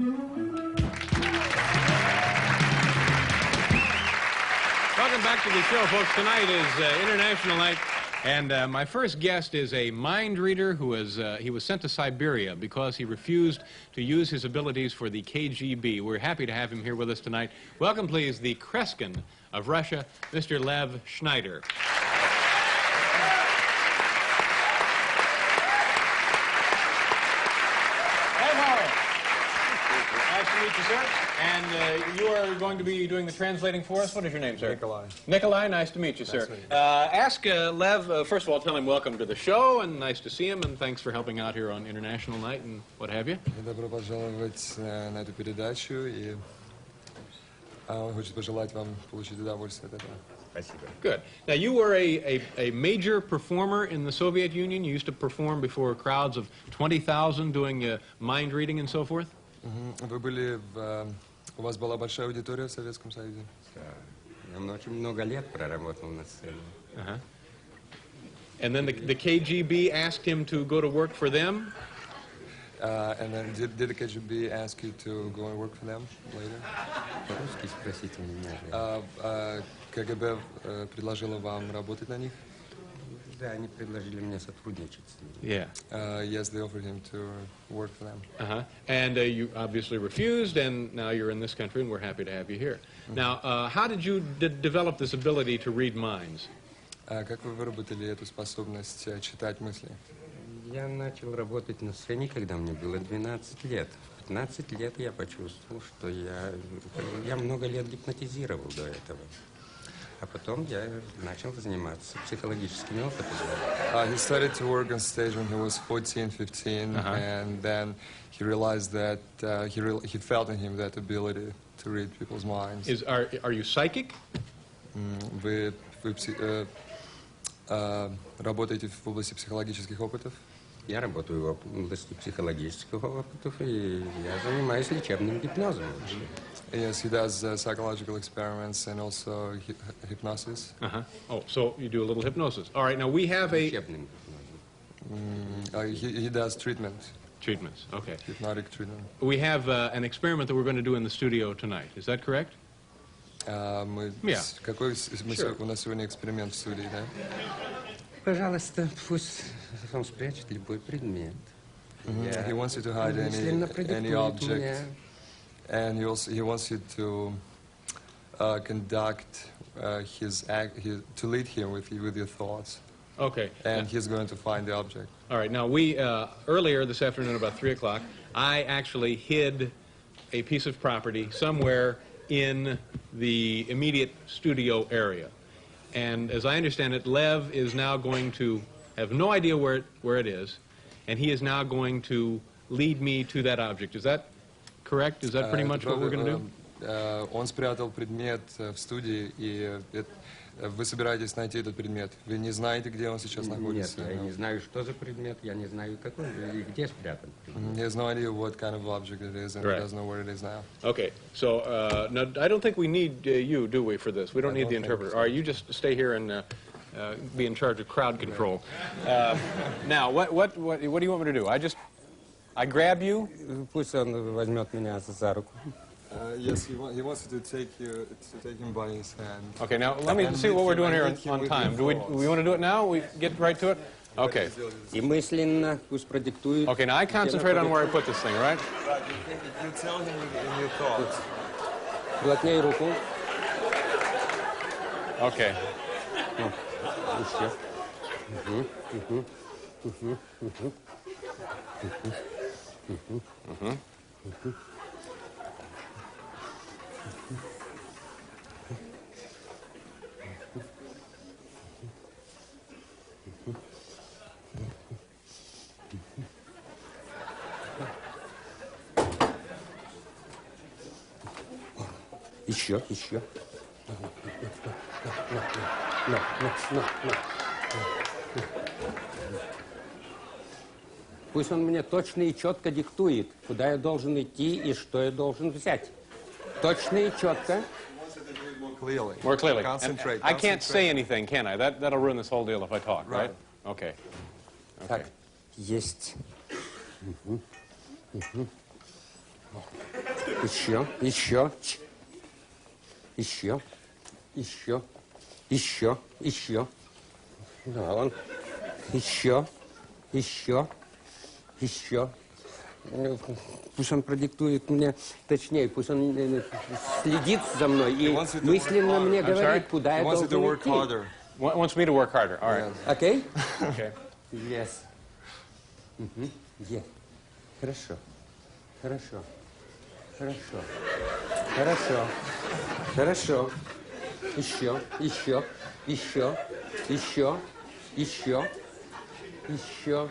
Welcome back to the show, folks. Tonight is International Night, and my first guest is a mind reader who he was sent to Siberia because he refused to use his abilities for the KGB. We're happy to have him here with us tonight. Welcome, please, the Kreskin of Russia, Mr. Lev Schneider. Nice to meet you, sir. And you are going to be doing the translating for us. What is your name, sir? Nikolai. Nikolai, nice to meet you, sir. Ask Lev, first of all, tell him welcome to the show, and nice to see him, and thanks for helping out here on International Night and what have you. Добро пожаловать на эту передачу, и он хочет пожелать вам получить удовольствие от этого. Спасибо. Good. Now, you were a major performer in the Soviet Union. You used to perform before crowds of 20,000 doing mind reading and so forth? Вы были у вас была большая аудитория в Советском Союзе? Я очень много лет проработал на сцене. And then the KGB asked him to go to work for them? And then did the KGB ask you to go and work for them later? По-русски спросите меня. КГБ предложила вам работать на них? Да, они предложили мне сотрудничать с ними. Yeah. Yes, they offered him to work for them. And you obviously refused, and now you're in this country, and we're happy to have you here. Now, how did you develop this ability to read minds? Как вы выработали эту способность читать мысли? Я начал работать на сцене, когда мне было 12 лет. В 15 лет я почувствовал, что я много лет гипнотизировал до этого. А потом я начал заниматься психологическими опытами. He started to work on stage when he was 14, 15, and then he realized that he felt in him that ability to read people's minds. Are you psychic? Вы работаете в области психологических опытов? Я работаю в области психологических опытов, и я занимаюсь лечебным гипнозом. Yes, he does psychological experiments and also hypnosis. Oh, so you do a little hypnosis. All right, now we have a... Лечебным гипнозом. He does treatment. Treatments, okay. Hypnotic treatment. We have an experiment that we're going to do in the studio tonight. Is that correct? Какой у нас сегодня эксперимент в студии, да? Пожалуйста, пусть он спрячет любой предмет. He wants you to hide any object, and he wants you to conduct to lead him with your thoughts. Okay. And he's going to find the object. All right. Now, we earlier this afternoon, about 3 o'clock, I actually hid a piece of property somewhere in the immediate studio area. And as I understand it, Lev is now going to have no idea where it is, and he is now going to lead me to that object. Is that correct? Is that pretty much what we're going to do? Он спрятал предмет в студии, и вы собираетесь найти этот предмет. Вы не знаете, где он сейчас находится? Нет, я не знаю, что за предмет, я не знаю, какой и где спрятан. He has no idea what kind of object it is, and he doesn't know where it is now. Okay, so now I don't think we need you, do we, for this? We don't need the interpreter. All right, you just stay here and be in charge of crowd control. Now, what do you want me to do? I grab you? Пусть он возьмет меня за руку. Yes, he wants to take him by his hand. Okay, now let me see what we're doing here on time. Do we want to do it now? We get right to it? Okay. И мысленно пусть продиктует. Okay, now I concentrate on where I put this thing, right? You tell him in your thoughts. Плотнее руку. Okay. Еще. Еще. Пусть он мне точно и четко диктует, куда я должен идти и что я должен взять. Точно и четко. More clearly. Concentrate. I can't say anything, can I? That'll ruin this whole deal if I talk, right? Okay. Так, есть. Еще, еще, еще, еще, еще, еще. Да, он еще, еще, еще. Ну, пусть он продиктует мне, точнее, пусть он следит за мной и мысленно мне говорит, куда я должен идти. Wants me to work harder. All right. Окей? Okay. Yes. Yes. Хорошо. Хорошо. Хорошо. Хорошо. Хорошо. Еще, еще, еще, еще, еще, еще.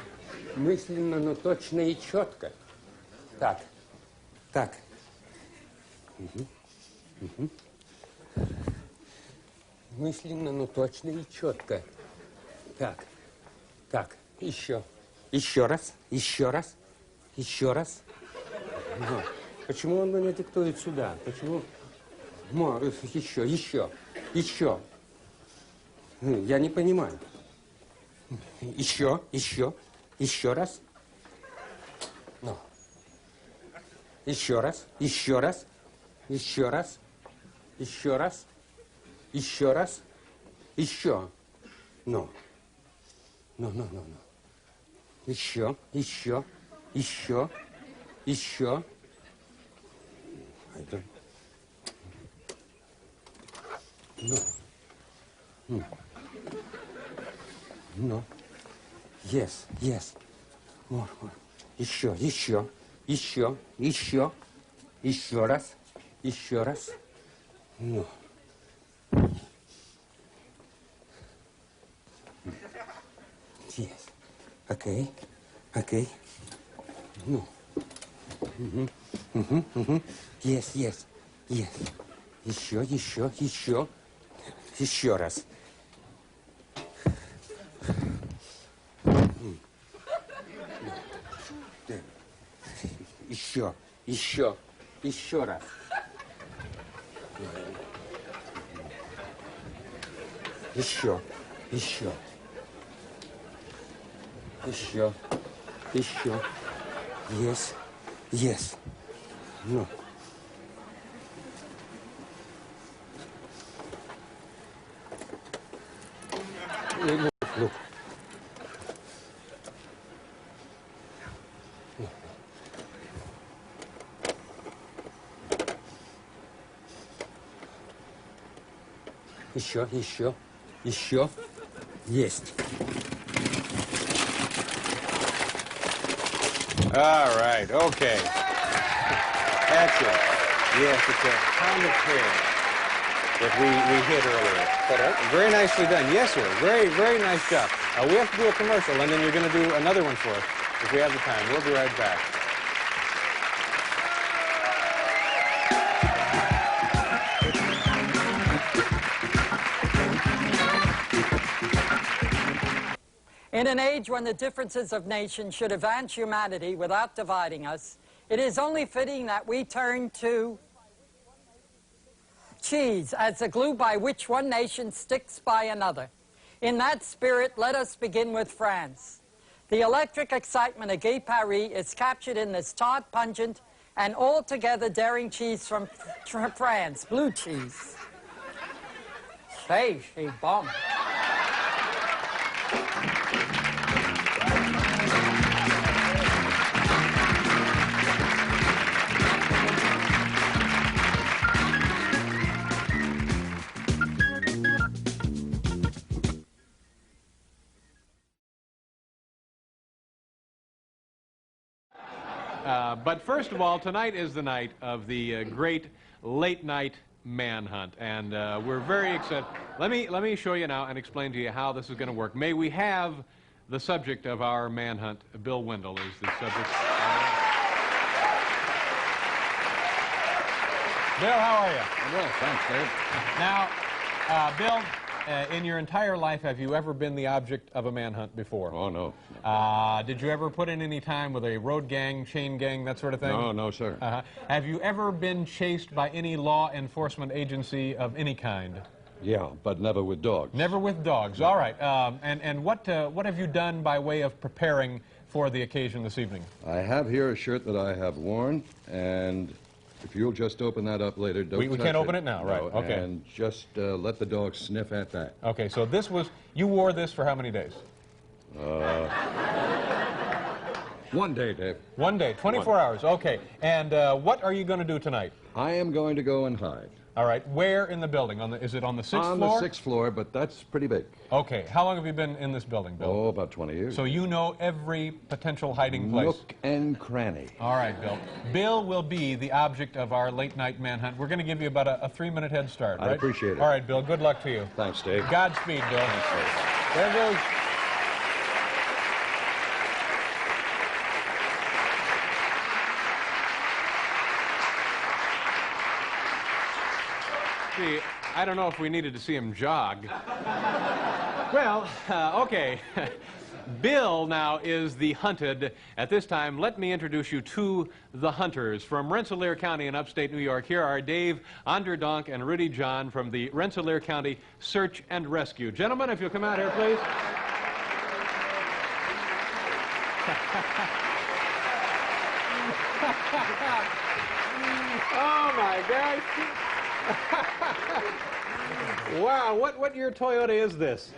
Мысленно, но точно и четко. Так. Так. Мысленно, но точно и четко. Так. Так. Еще. Еще раз. Еще раз. Еще раз. Ну, почему он меня диктует сюда? Почему? Еще, еще, еще. Я не понимаю. Еще, еще, еще раз. Ну. Еще раз, еще раз, еще раз, еще раз, еще раз, еще. Ну. Ну. Еще, еще, еще, еще. Это... Ну. Yes, yes. More. Еще, еще, еще, еще, еще раз, еще раз. Ну. Yes. Окей. Ну. Yes. Еще, еще раз. Еще раз. Еще. Yes. Ну. Look. Еще. Есть. All right, okay. That's it. Yes, it's a pound of hair that we hit earlier. Very nicely done. Yes, sir. Very nice job. We have to do a commercial, and then you're going to do another one for us if we have the time. We'll be right back. In an age when the differences of nations should advance humanity without dividing us, it is only fitting that we turn to cheese as the glue by which one nation sticks by another. In that spirit, let us begin with France. The electric excitement of Gay Paris is captured in this tart, pungent, and altogether daring cheese from France, blue cheese. C'est bon. But first of all, tonight is the night of the great late-night manhunt, and we're very excited. Let me show you now and explain to you how this is going to work. May we have the subject of our manhunt? Bill Wendell is the subject. Bill, how are you? Well, thanks, Dave. Now, Bill, in your entire life, have you ever been the object of a manhunt before? Oh, no. Did you ever put in any time with a road gang, chain gang, that sort of thing? No, sir. Have you ever been chased by any law enforcement agency of any kind? Yeah, but never with dogs. Never with dogs. All right. And what have you done by way of preparing for the occasion this evening? I have here a shirt that I have worn, and if you'll just open that up later, don't We touch can't open it now, right? No, Okay. And just let the dog sniff at that. Okay, so this was, you wore this for how many days? 1 day, Dave. 1 day, 24 hours. Okay. And what are you going to do tonight? I am going to go and hide. All right. Where in the building? Is it on the 6th floor? On the 6th floor, but that's pretty big. Okay. How long have you been in this building, Bill? Oh, about 20 years. So you know every potential hiding place. Nook and cranny. All right, Bill. Bill will be the object of our late-night manhunt. We're going to give you about a 3-minute head start, I right? appreciate it. All right, Bill. Good luck to you. Thanks, Dave. Godspeed, Bill. Thanks, Dave. There goes. See, I don't know if we needed to see him jog. Well, okay. Bill now is the hunted. At this time, let me introduce you to the hunters. From Rensselaer County in upstate New York, here are Dave Onderdonk and Rudy John from the Rensselaer County Search and Rescue. Gentlemen, if you'll come out here, please. Oh, my gosh. Wow, what year Toyota is this?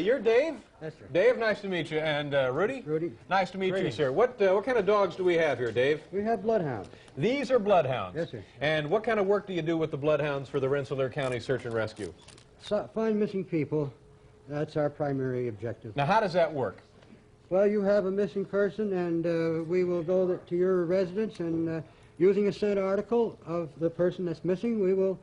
You're Dave? Yes, sir. Dave, nice to meet you. And Rudy? Rudy. Nice to meet you, Greetings. sir. What kind of dogs do we have here, Dave? We have bloodhounds. These are bloodhounds. Yes, sir. And what kind of work do you do with the bloodhounds for the Rensselaer County Search and Rescue? So, find missing people. That's our primary objective. Now, how does that work? Well, you have a missing person, and we will go to your residence, and using a scent article of the person that's missing, we will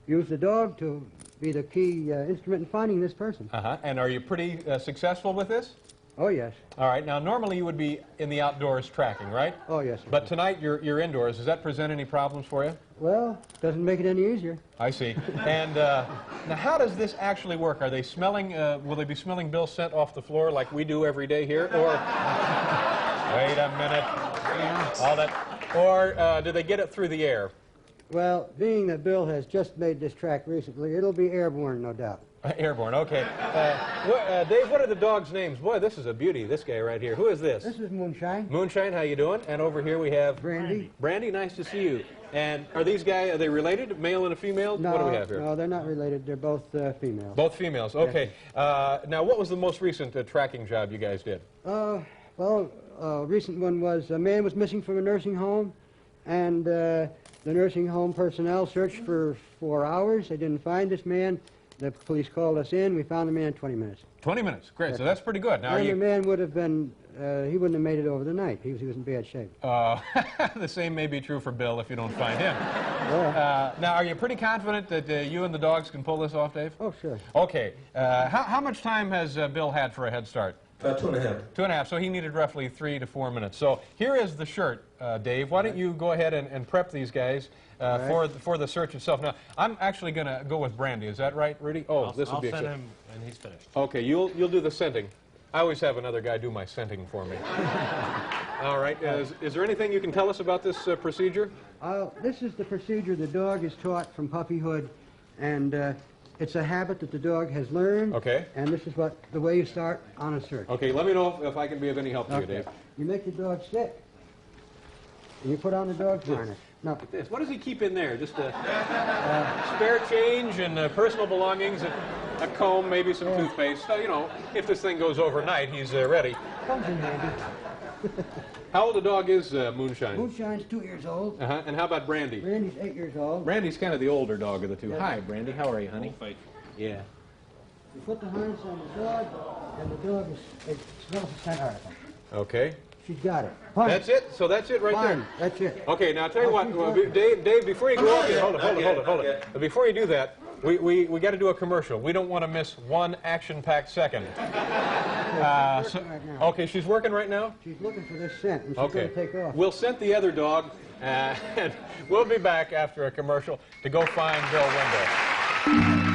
use the dog to be the key instrument in finding this person. Uh-huh. And are you pretty successful with this? Oh, yes. All right. Now, normally you would be in the outdoors tracking, right? Oh, yes, sir. But tonight you're indoors. Does that present any problems for you? Well, doesn't make it any easier. I see. And now, how does this actually work? Are they smelling? Will they be smelling Bill's scent off the floor like we do every day here? Or wait a minute. All that. Or do they get it through the air? Well, being that Bill has just made this track recently, it'll be airborne, no doubt. Airborne. Okay. Dave, what are the dogs' names? Boy, this is a beauty. This guy right here. Who is this? This is Moonshine. Moonshine. How you doing? And over here we have Brandy. Brandy. Nice to see you. And are these guys? Are they related? Male and a female? No, What do we have here? no, they're not related. They're both females. Both females. Okay. Now, what was the most recent tracking job you guys did? Well, a recent one was a man was missing from a nursing home, and the nursing home personnel searched for 4 hours. They didn't find this man. The police called us in. We found the man in 20 minutes. 20 minutes. Great. So that's pretty good. Now, are And the you? man would have been, he wouldn't have made it over the night. He was in bad shape. The same may be true for Bill if you don't find him. Yeah. Now, are you pretty confident that you and the dogs can pull this off, Dave? Oh, sure. Okay. How much time has Bill had for a head start? 2.5. 2.5. So he needed roughly 3 to 4 minutes. So here is the shirt, Dave. Why don't you go ahead and prep these guys for the search itself? Now, I'm actually going to go with Brandy. Is that right, Rudy? Oh, this would be I'll send him and he's finished. Okay, you'll do the scenting. I always have another guy do my scenting for me. All right. Is there anything you can tell us about this procedure? This is the procedure the dog is taught from puppyhood, and it's a habit that the dog has learned. Okay. And this is the way you start on a search. Okay, let me know if I can be of any help to you, Dave. You make the dog sit, and you put on the dog's harness. Now, This. What does he keep in there? Just spare change and personal belongings, a comb, maybe some toothpaste. So, you know, if this thing goes overnight, he's ready. comes in handy. How old a dog is Moonshine? Moonshine's 2 years old. And how about Brandy? Randy's 8 years old. Brandy's kind of the older dog of the two. Yeah. Hi, Brandy. How are you, honey? Yeah. You put the harness on the dog, and the dog it smells the scent article. Okay. She's got it. Fine. That's it? So that's it right Fine. there? That's it. Okay, now tell you what, Dave, before you go on, hold it. Before you do that, we got to do a commercial. We don't want to miss one action-packed second. Okay, she's working right now? She's looking for this scent, and she's going to take off. We'll scent the other dog, and we'll be back after a commercial to go find Bill Wendell.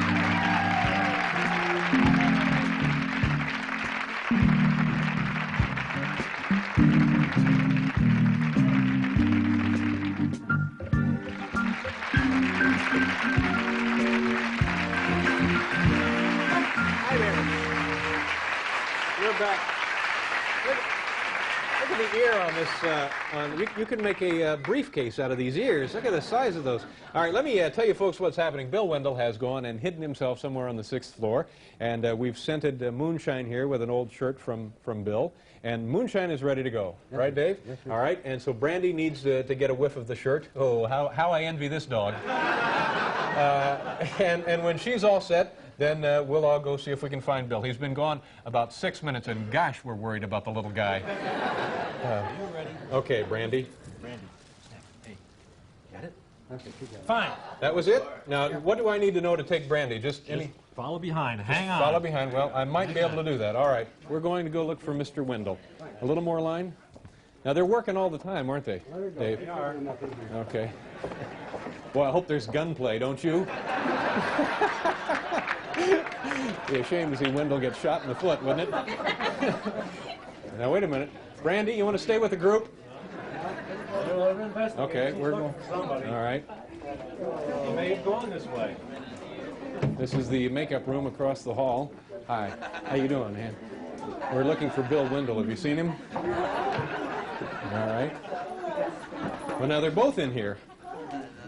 Look at the ear on this. You can make a briefcase out of these ears. Look at the size of those. All right, let me tell you folks what's happening. Bill Wendell has gone and hidden himself somewhere on the 6th floor, and we've scented moonshine here with an old shirt from Bill, and moonshine is ready to go. Yes, right, Dave? Yes, all right, and so Brandy needs to get a whiff of the shirt. Oh, how I envy this dog. And when she's all set, then we'll all go see if we can find Bill. He's been gone about 6 minutes, and gosh, we're worried about the little guy. You ready? Okay, Brandy. Brandy. Hey, got it? Okay, you got it. Fine. That was it? Now, what do I need to know to take Brandy? Just any... Follow behind. Hang on. Follow behind. Well, I might be able to do that. All right. We're going to go look for Mr. Wendell. A little more line? Now, they're working all the time, aren't they, Dave? They are. Okay. Boy, I hope there's gunplay, don't you? It'd be a shame to see Wendell get shot in the foot, wouldn't it? Now, wait a minute. Brandy, you want to stay with the group? Okay, we're going. All right. You may have gone this way. This is the makeup room across the hall. Hi. How you doing, man? We're looking for Bill Wendell. Have you seen him? All right. Well, now they're both in here.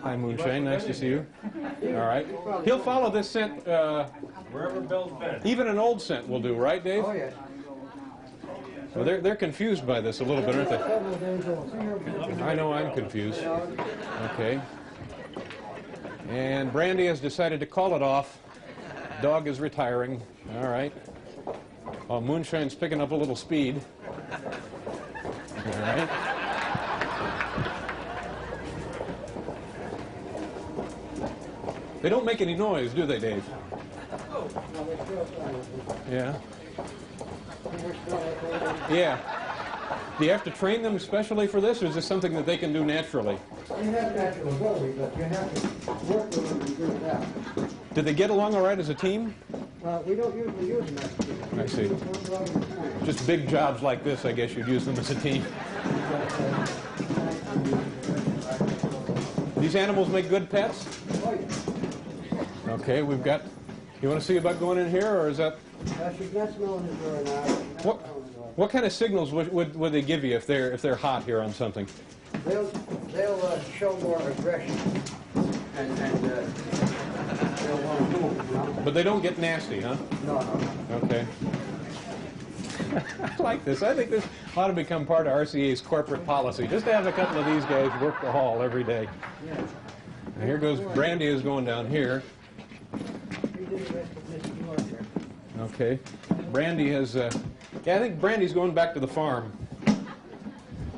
Hi, Moonshine. Nice to see you. All right. He'll follow this scent. Wherever Bill's been. Even an old scent will do, right, Dave? Oh, yes. Well, they're confused by this a little bit, aren't they? I know I'm confused. Okay. And Brandy has decided to call it off. Dog is retiring. All right. While Moonshine's picking up a little speed. All right. They don't make any noise, do they, Dave? Yeah. Yeah. Do you have to train them specially for this, or is this something that they can do naturally? You have natural ability, but you have to work with them to do that. Did they get along all right as a team? We don't usually use them as a team. I see. Just big jobs like this, I guess you'd use them as a team. These animals make good pets? Okay, we've got... You want to see about going in here, or is that... She's not smelling it very now. What kind of signals would they give you if they're hot here on something? They'll show more aggression, and they'll want to move, you know? But they don't get nasty, huh? No. Okay. I like this. I think this ought to become part of RCA's corporate policy, just to have a couple of these guys work the hall every day. Yeah. Now here goes Brandy is going down here. Okay. Brandy has, yeah, I think Brandy's going back to the farm.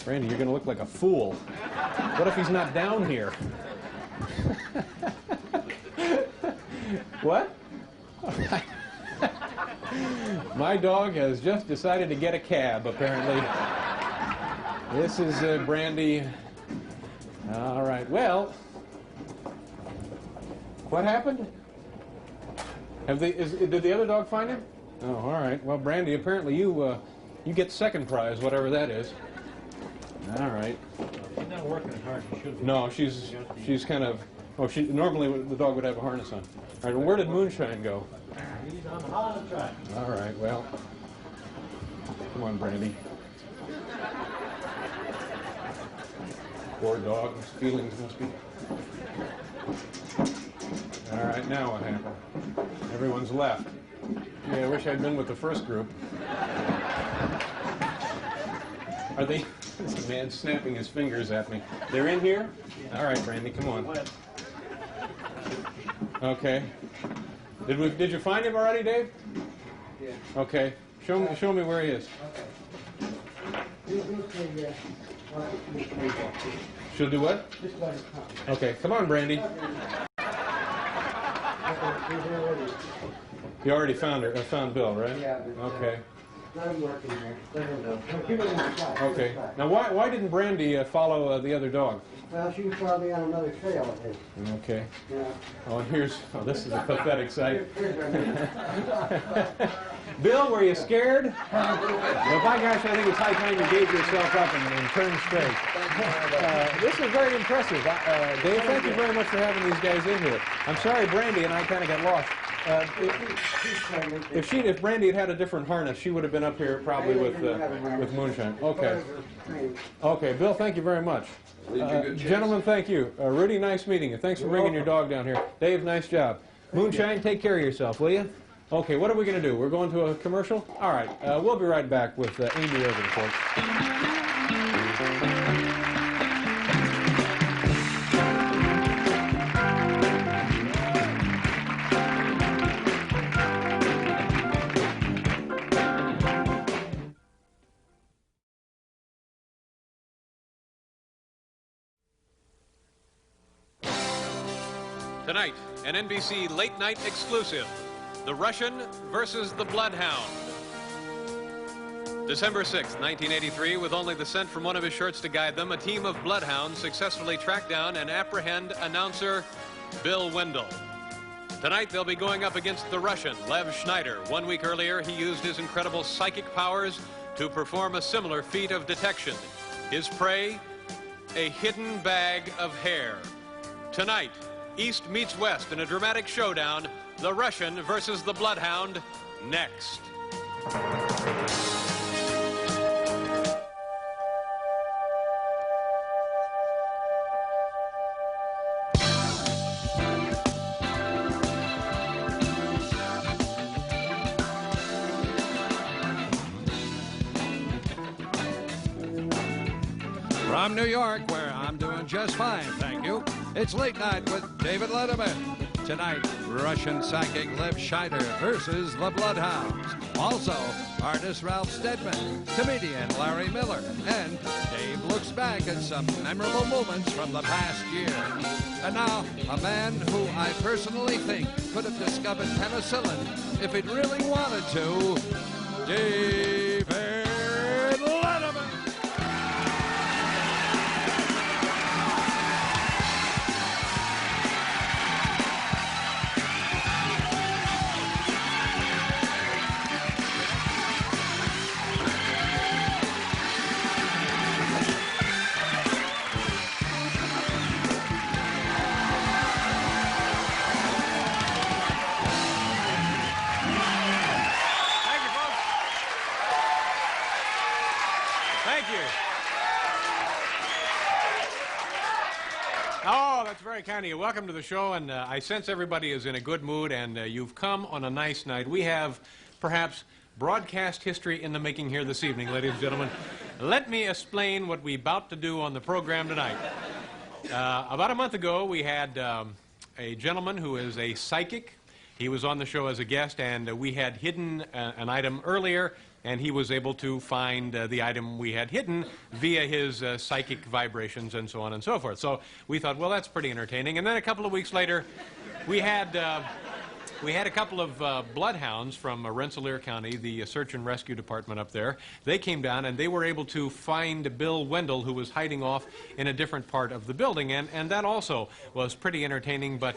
Brandy, you're going to look like a fool. What if he's not down here? What? My dog has just decided to get a cab, apparently. This is Brandy. All right, well, what happened? Did the other dog find him? Oh, all right. Well, Brandy, apparently you get second prize, whatever that is. All right. She's not working as hard as she should be. No, she's kind of... Oh, normally the dog would have a harness on. All right, well, where did Moonshine go? He's on the holiday track. All right, well... Come on, Brandy. Poor dog. His feelings must be... All right, now what happened? Everyone's left. Yeah, I wish I'd been with the first group. Are they... There's a man snapping his fingers at me. They're in here? All right, Brandy, come on. Okay. Did you find him already, Dave? Yeah. Okay. Show me where he is. She'll do what? Just let it come. Okay, come on, Brandy. You already found Bill, right? Yeah. Okay. Let him work in there. Let him go. Give him a shot. Okay. Now, why didn't Brandy follow the other dog? Well, she was probably on another trail of his. Okay. Yeah. Oh, and this is a pathetic sight. Bill, were you scared? Well, by gosh, I think it's high time you gave yourself up and turned straight. This is very impressive. Dave, thank you very much for having these guys in here. I'm sorry Brandy and I kind of got lost. If Brandy had had a different harness, she would have been up here probably with Moonshine. Okay. Okay, Bill, thank you very much. Gentlemen, thank you. Rudy, nice meeting you. Thanks for bringing your dog down here. Dave, nice job. Moonshine, take care of yourself, will you? Okay, what are we going to do? We're going to a commercial? All right, we'll be right back with Amy Irving, folks. Tonight, an NBC late-night exclusive, The Russian versus the Bloodhound. December 6th, 1983, with only the scent from one of his shirts to guide them, a team of bloodhounds successfully track down and apprehend announcer Bill Wendell. Tonight, they'll be going up against the Russian, Lev Schneider. 1 week earlier, he used his incredible psychic powers to perform a similar feat of detection. His prey, a hidden bag of hair. Tonight, East meets West in a dramatic showdown, the Russian versus the Bloodhound, next. From New York, where I'm doing just fine, thank you. It's Late Night with David Letterman. Tonight, Russian psychic Lev Schneider versus the Bloodhounds. Also, artist Ralph Steadman, comedian Larry Miller, and Dave looks back at some memorable moments from the past year. And now, a man who I personally think could have discovered penicillin if he'd really wanted to, David Letterman. Oh, that's very kind of you. Welcome to the show, and I sense everybody is in a good mood, and you've come on a nice night. We have, perhaps, broadcast history in the making here this evening, ladies and gentlemen. Let me explain what we're about to do on the program tonight. About a month ago, we had a gentleman who is a psychic. He was on the show as a guest, and we had hidden an item earlier, and he was able to find the item we had hidden via his psychic vibrations and so on and so forth. So we thought, well, that's pretty entertaining. And then a couple of weeks later, we had a couple of bloodhounds from Rensselaer County, the search and rescue department up there. They came down, and they were able to find Bill Wendell, who was hiding off in a different part of the building. And that also was pretty entertaining. But,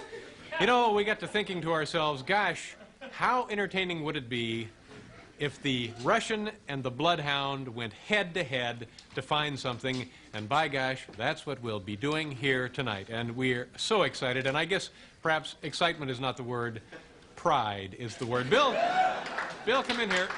you know, we got to thinking to ourselves, gosh, how entertaining would it be if the Russian and the Bloodhound went head-to-head to find something, and by gosh, that's what we'll be doing here tonight. And we're so excited, and I guess perhaps excitement is not the word, pride is the word. Bill, come in here.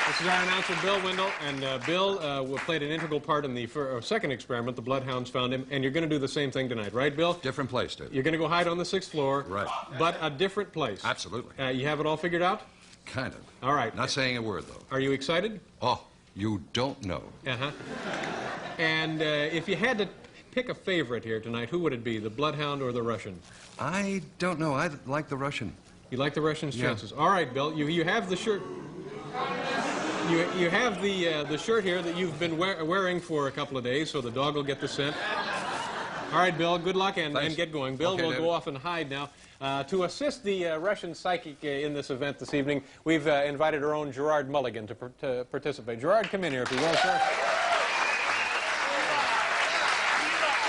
This is our announcer, Bill Wendell, and Bill played an integral part in the second experiment. The Bloodhounds found him, and you're going to do the same thing tonight, right, Bill? Different place, dude. You're going to go hide on the 6th floor. Right. But a different place. Absolutely. You have it all figured out? Kind of. All right. Not saying a word, though. Are you excited? Oh, you don't know. Uh-huh. And if you had to pick a favorite here tonight, who would it be, the Bloodhound or the Russian? I don't know. I like the Russian. You like the Russian's Yeah. chances. All right, Bill, you have the shirt. You have the shirt here that you've been wearing for a couple of days, so the dog will get the scent. All right, Bill, good luck and get going. Bill Okay, will David. go off and hide now. To assist the Russian psychic in this event this evening, we've invited our own Gerard Mulligan to participate. Gerard, come in here if you will, sir.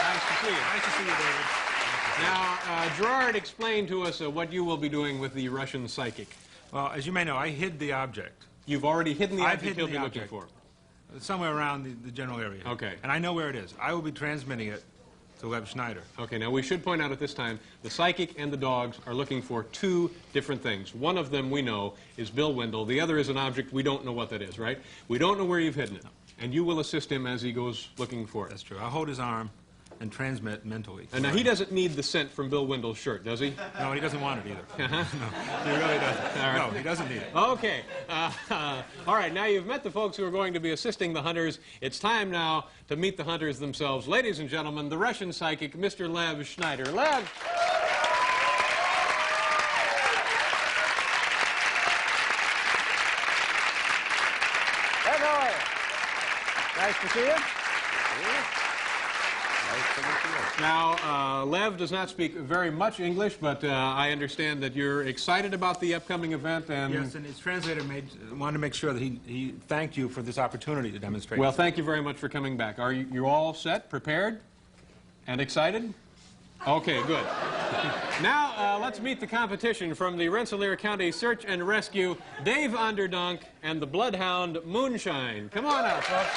Nice to see you. Nice to see you, David. Now, Gerard, explain to us what you will be doing with the Russian psychic. Well, as you may know, I hid the object. You've already hidden the I've object hidden he'll be the looking object. for. Somewhere around the general area. Okay. And I know where it is. I will be transmitting it to Lev Schneider. Okay, now we should point out at this time, the psychic and the dogs are looking for two different things. One of them we know is Bill Wendell. The other is an object we don't know what that is, right? We don't know where you've hidden it. And you will assist him as he goes looking for it. That's true. I'll hold his arm and transmit mentally. And now he doesn't need the scent from Bill Wendell's shirt, does he? No, he doesn't want it either. Uh-huh. No, he really doesn't. All right. No, he doesn't need it. Okay. All right, now you've met the folks who are going to be assisting the hunters. It's time now to meet the hunters themselves. Ladies and gentlemen, the Russian psychic, Mr. Lev Schneider. Lev! Lev, how are you? Nice to see you. Now, Lev does not speak very much English, but I understand that you're excited about the upcoming event. And Yes, and his translator wanted to make sure that he thanked you for this opportunity to demonstrate. well, thank you very much for coming back. Are you all set, prepared, and excited? Okay, good. Now, let's meet the competition from the Rensselaer County Search and Rescue, Dave Onderdonk and the bloodhound Moonshine. Come on out, folks.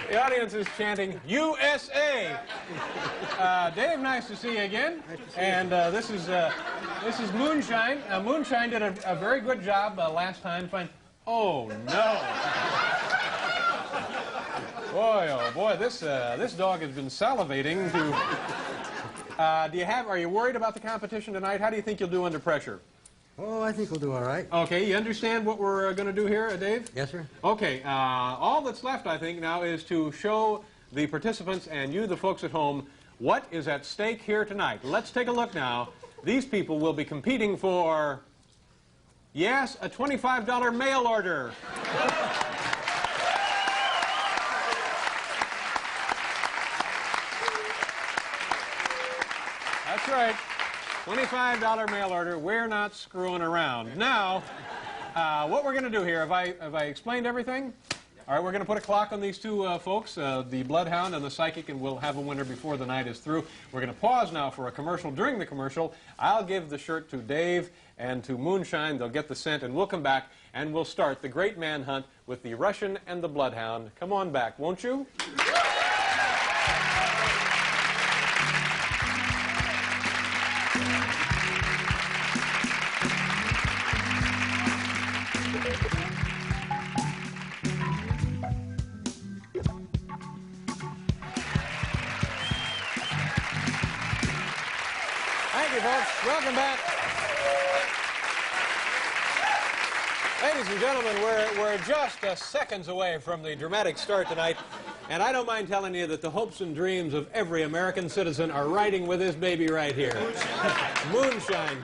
The audience is chanting, USA! Dave, nice to see you again. And this is Moonshine. Moonshine did a very good job last time. Oh, no. Boy, oh, boy, this dog has been salivating to... are you worried about the competition tonight? How do you think you'll do under pressure? Oh, I think we'll do all right. Okay, you understand what we're going to do here, Dave? Yes, sir. Okay, all that's left, I think, now is to show the participants and you, the folks at home, what is at stake here tonight. Let's take a look now. These people will be competing for, yes, a $25 mail order. That's right. $25 mail order. We're not screwing around. Now, what we're going to do here, have I explained everything? All right, we're going to put a clock on these two folks, the bloodhound and the psychic, and we'll have a winner before the night is through. We're going to pause now for a commercial. During the commercial, I'll give the shirt to Dave and to Moonshine. They'll get the scent, and we'll come back, and we'll start the great manhunt with the Russian and the bloodhound. Come on back, won't you? Thank you, folks. Welcome back. Ladies and gentlemen, we're just seconds away from the dramatic start tonight, and I don't mind telling you that the hopes and dreams of every American citizen are riding with this baby right here. Moonshine.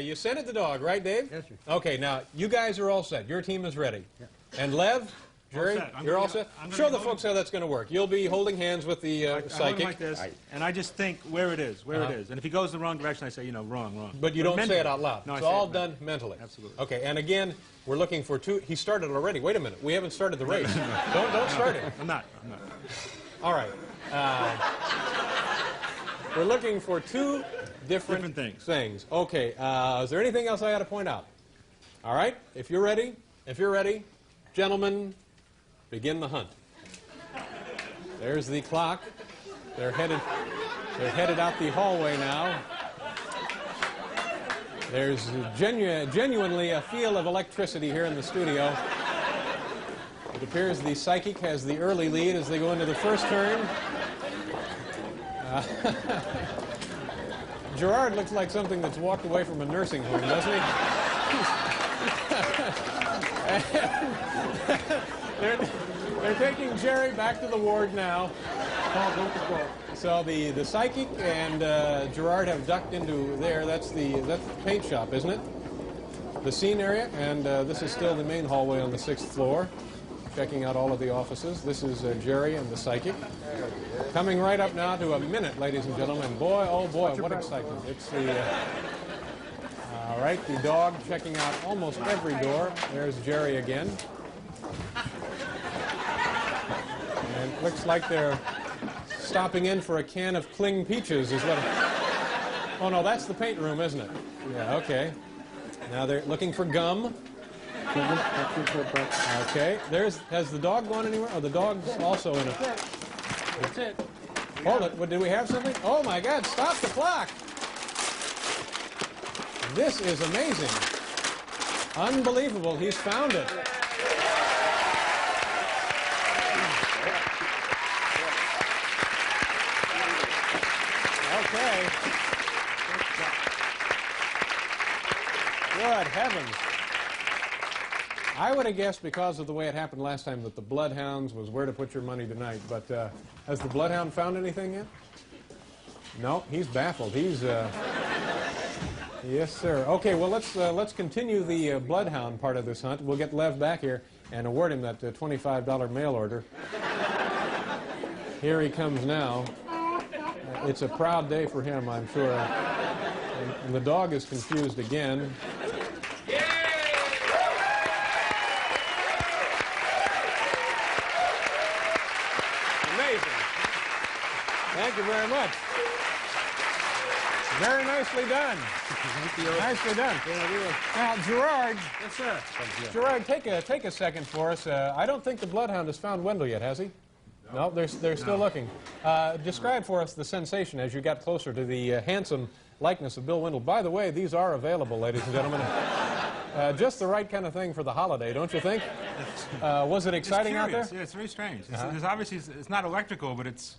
You scented the dog, right, Dave? Yes, sir. Okay, now, you guys are all set. Your team is ready. Yeah. And Lev, Jerry, you're all set? Show the folks how that's going to work. You'll be holding hands with the I hold psychic. him like this, and I just think where it is. And if he goes the wrong direction, I say, wrong. But you don't say it out loud. No, it's I say all it done mentally. Absolutely. Okay, and again, we're looking for two. He started already. Wait a minute. We haven't started the race. Don't start it. I'm not. All right. We're looking for two different things. Okay. Is there anything else I got to point out? All right. If you're ready, gentlemen, begin the hunt. There's the clock. They're headed out the hallway now. There's genuinely a feel of electricity here in the studio. It appears the psychic has the early lead as they go into the first turn. Gerard looks like something that's walked away from a nursing home, doesn't he? They're taking Jerry back to the ward now. So the psychic and Gerard have ducked into there. That's the paint shop, isn't it? The scene area, and this is still the main hallway on the 6th floor. Checking out all of the offices. This is Jerry and the psychic. Coming right up now to a minute, ladies and gentlemen. Boy, oh boy, what excitement. It's the... all right, the dog checking out almost every door. There's Jerry again. And it looks like they're stopping in for a can of cling peaches is what... Oh, no, that's the paint room, isn't it? Yeah, okay. Now they're looking for gum. Okay, has the dog gone anywhere? Oh, the dog's also in a... That's it. Hold it, did we have something? Oh my God, stop the clock! This is amazing. Unbelievable, he's found it. Okay. Good heavens. I would have guessed, because of the way it happened last time, that the bloodhounds was where to put your money tonight. But has the bloodhound found anything yet? No, he's baffled. He's yes, sir. Okay, well let's continue the bloodhound part of this hunt. We'll get Lev back here and award him that $25 mail order. Here he comes now. It's a proud day for him, I'm sure. And the dog is confused again. Thank you very much. Very nicely done. Nicely done. Now, Gerard. Yes, sir. Gerard, take a second for us. I don't think the bloodhound has found Wendell yet, has he? No, they're still looking. Describe for us the sensation as you got closer to the handsome likeness of Bill Wendell. By the way, these are available, ladies and gentlemen. Just the right kind of thing for the holiday, don't you think? Was it exciting out there? Yeah, it's very strange. It's obviously, it's not electrical, but it's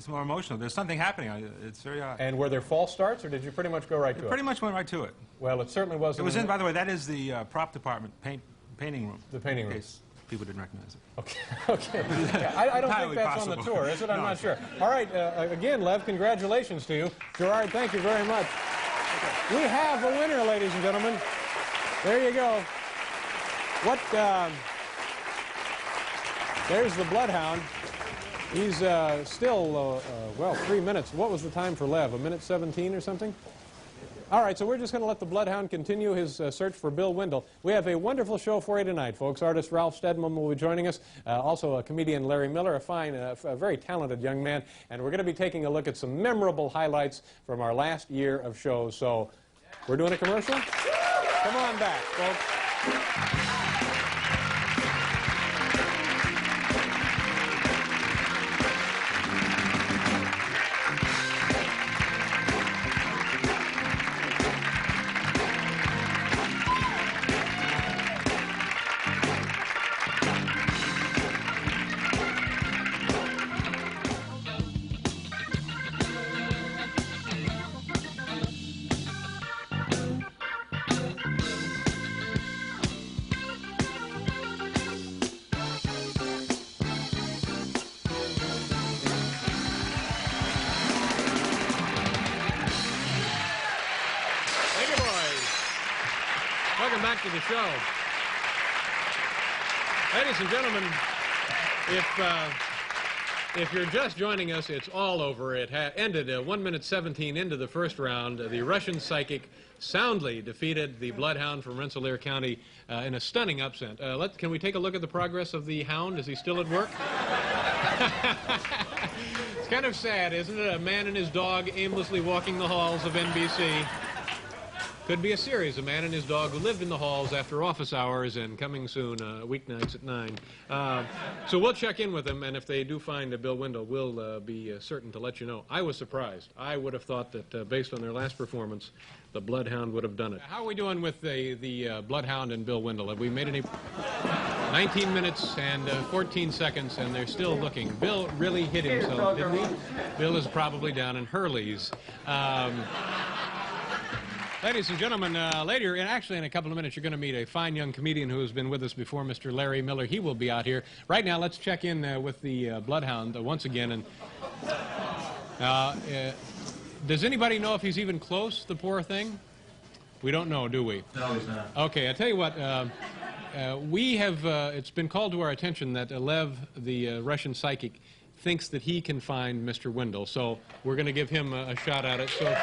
more emotional. There's something happening. It's very odd. And were there false starts, or did you pretty much go right to it? Pretty much went right to it. Well, it certainly wasn't. It was in, by the way, that is the prop department, painting room. The painting room. In case people didn't recognize it. Okay, okay. Yeah, I don't think that's possible. on the tour, is it? I'm No. not sure. All right, again, Lev, congratulations to you. Gerard, thank you very much. Okay. We have a winner, ladies and gentlemen. There you go. What, there's the bloodhound. He's still, well, 3 minutes. What was the time for Lev? 1:17 or something? All right, so we're just going to let the bloodhound continue his search for Bill Wendell. We have a wonderful show for you tonight, folks. Artist Ralph Steadman will be joining us. Also a comedian, Larry Miller, a fine, a very talented young man. And we're going to be taking a look at some memorable highlights from our last year of shows. So we're doing a commercial? Come on back, folks. Welcome back to the show. Ladies and gentlemen, if you're just joining us, it's all over. It ended 1:17 into the first round. The Russian psychic soundly defeated the bloodhound from Rensselaer County in a stunning upset. Can we take a look at the progress of the hound? Is he still at work? It's kind of sad, isn't it? A man and his dog aimlessly walking the halls of NBC. Could be a series, A Man and His Dog Who Lived in the Halls After Office Hours, and coming soon, weeknights at 9. So we'll check in with them, and if they do find Bill Wendell, we'll be certain to let you know. I was surprised. I would have thought that based on their last performance, the Bloodhound would have done it. How are we doing with the Bloodhound and Bill Wendell? Have we made any... 19 minutes and 14 seconds, and they're still looking. Bill really hit himself, didn't he? Bill is probably down in Hurley's. Ladies and gentlemen, later, and actually in a couple of minutes, you're going to meet a fine young comedian who has been with us before, Mr. Larry Miller. He will be out here. Right now, let's check in with the Bloodhound once again. And does anybody know if he's even close, the poor thing? We don't know, do we? No, he's not. Okay, I tell you what, we have, it's been called to our attention that Lev, the Russian psychic, thinks that he can find Mr. Wendell. So we're going to give him a shot at it. So...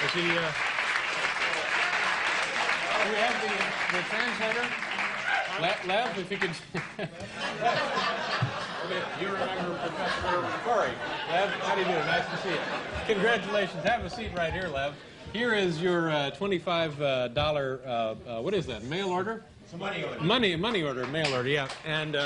Is he, do we have the translator? Lev, if you could... Okay, you remember Professor Corey. Lev, how do you do? Nice to see you. Congratulations. Have a seat right here, Lev. Here is your $25, what is that, mail order? It's a money order. Money order, mail order, yeah. And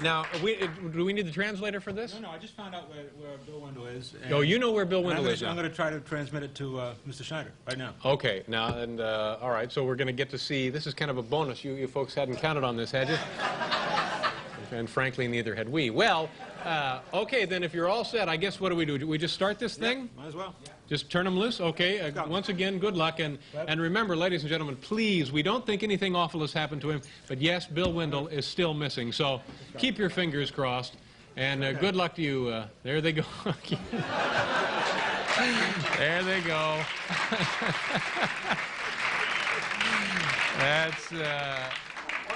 now, do we need the translator for this? No, I just found out where Bill Wendell is. Oh, you know where Bill Wendell is now? I'm going to try to transmit it to Mr. Schneider right now. Okay, now, and all right, so we're going to get to see, this is kind of a bonus. You folks hadn't counted on this, had you? And frankly, neither had we. Well, okay, then if you're all set, I guess what do? Do we just start this thing? Might as well. Just turn them loose? Okay, once again, good luck. And remember, ladies and gentlemen, please, we don't think anything awful has happened to him, but yes, Bill Wendell is still missing. So keep your fingers crossed, and good luck to you. There they go. There they go. That's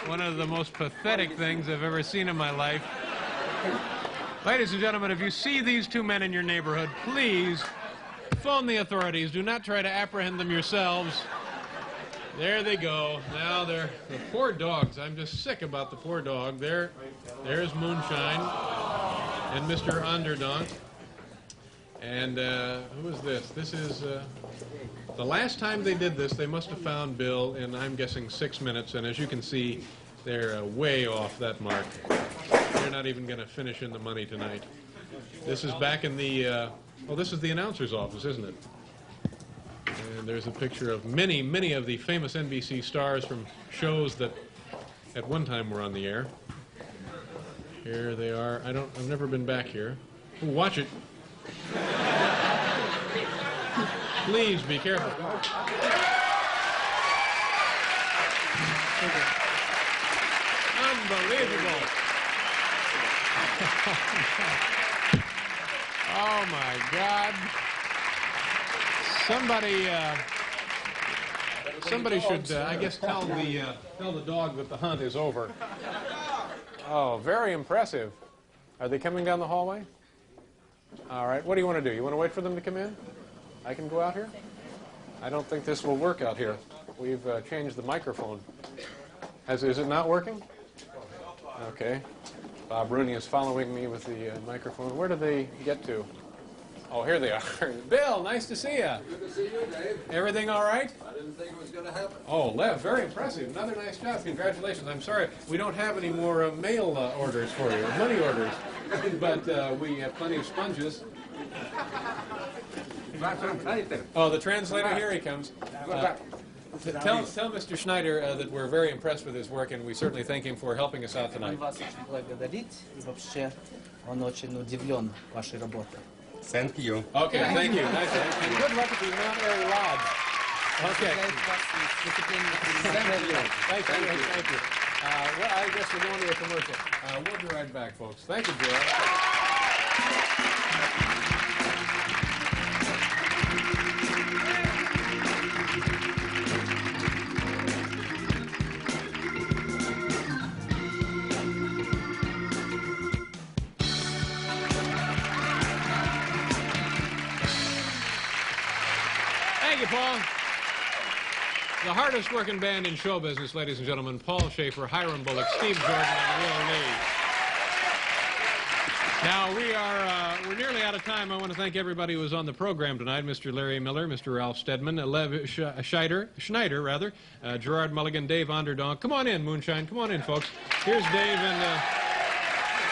one of the most pathetic things I've ever seen in my life. Ladies and gentlemen, if you see these two men in your neighborhood, please phone the authorities. Do not try to apprehend them yourselves. There they go. Now they're the poor dogs. I'm just sick about the poor dog. There's Moonshine and Mr. Onderdonk. And who is this? This is the last time they did this. They must have found Bill in, I'm guessing, 6 minutes. And as you can see, they're way off that mark. They're not even going to finish in the money tonight. This is back in the, well, this is the announcer's office, isn't it? And there's a picture of many, many of the famous NBC stars from shows that at one time were on the air. Here they are. I've never been back here. Ooh, watch it. Please be careful. Unbelievable. Oh my God. Somebody should, I guess, tell the dog that the hunt is over. Oh, very impressive. Are they coming down the hallway? All right. What do you want to do? You want to wait for them to come in? I can go out here? I don't think this will work out here. We've changed the microphone. Is it not working? Okay. Bob Rooney is following me with the microphone. Where did they get to? Oh, here they are. Bill, nice to see you. Good to see you, Dave. Everything all right? I didn't think it was going to happen. Oh, Lev, very impressive. Another nice job. Congratulations. I'm sorry, we don't have any more mail orders for you, money orders. But we have plenty of sponges. Oh, the translator, here he comes. Tell Mr. Schneider that we're very impressed with his work, and we certainly thank him for helping us out tonight. Thank you. Okay, thank you. Nice. And good luck at the non-air rods. Okay. Thank you. Well, I guess we're going to a commercial. We'll be right back, folks. Thank you, Gerard. Thank you, Paul. The hardest working band in show business, ladies and gentlemen, Paul Shaffer, Hiram Bullock, Steve Jordan, and Will Lee. Now, we're nearly out of time. I want to thank everybody who was on the program tonight. Mr. Larry Miller, Mr. Ralph Steadman, Lev Schneider, Gerard Mulligan, Dave Onderdonk. Come on in, Moonshine. Come on in, folks. Here's Dave and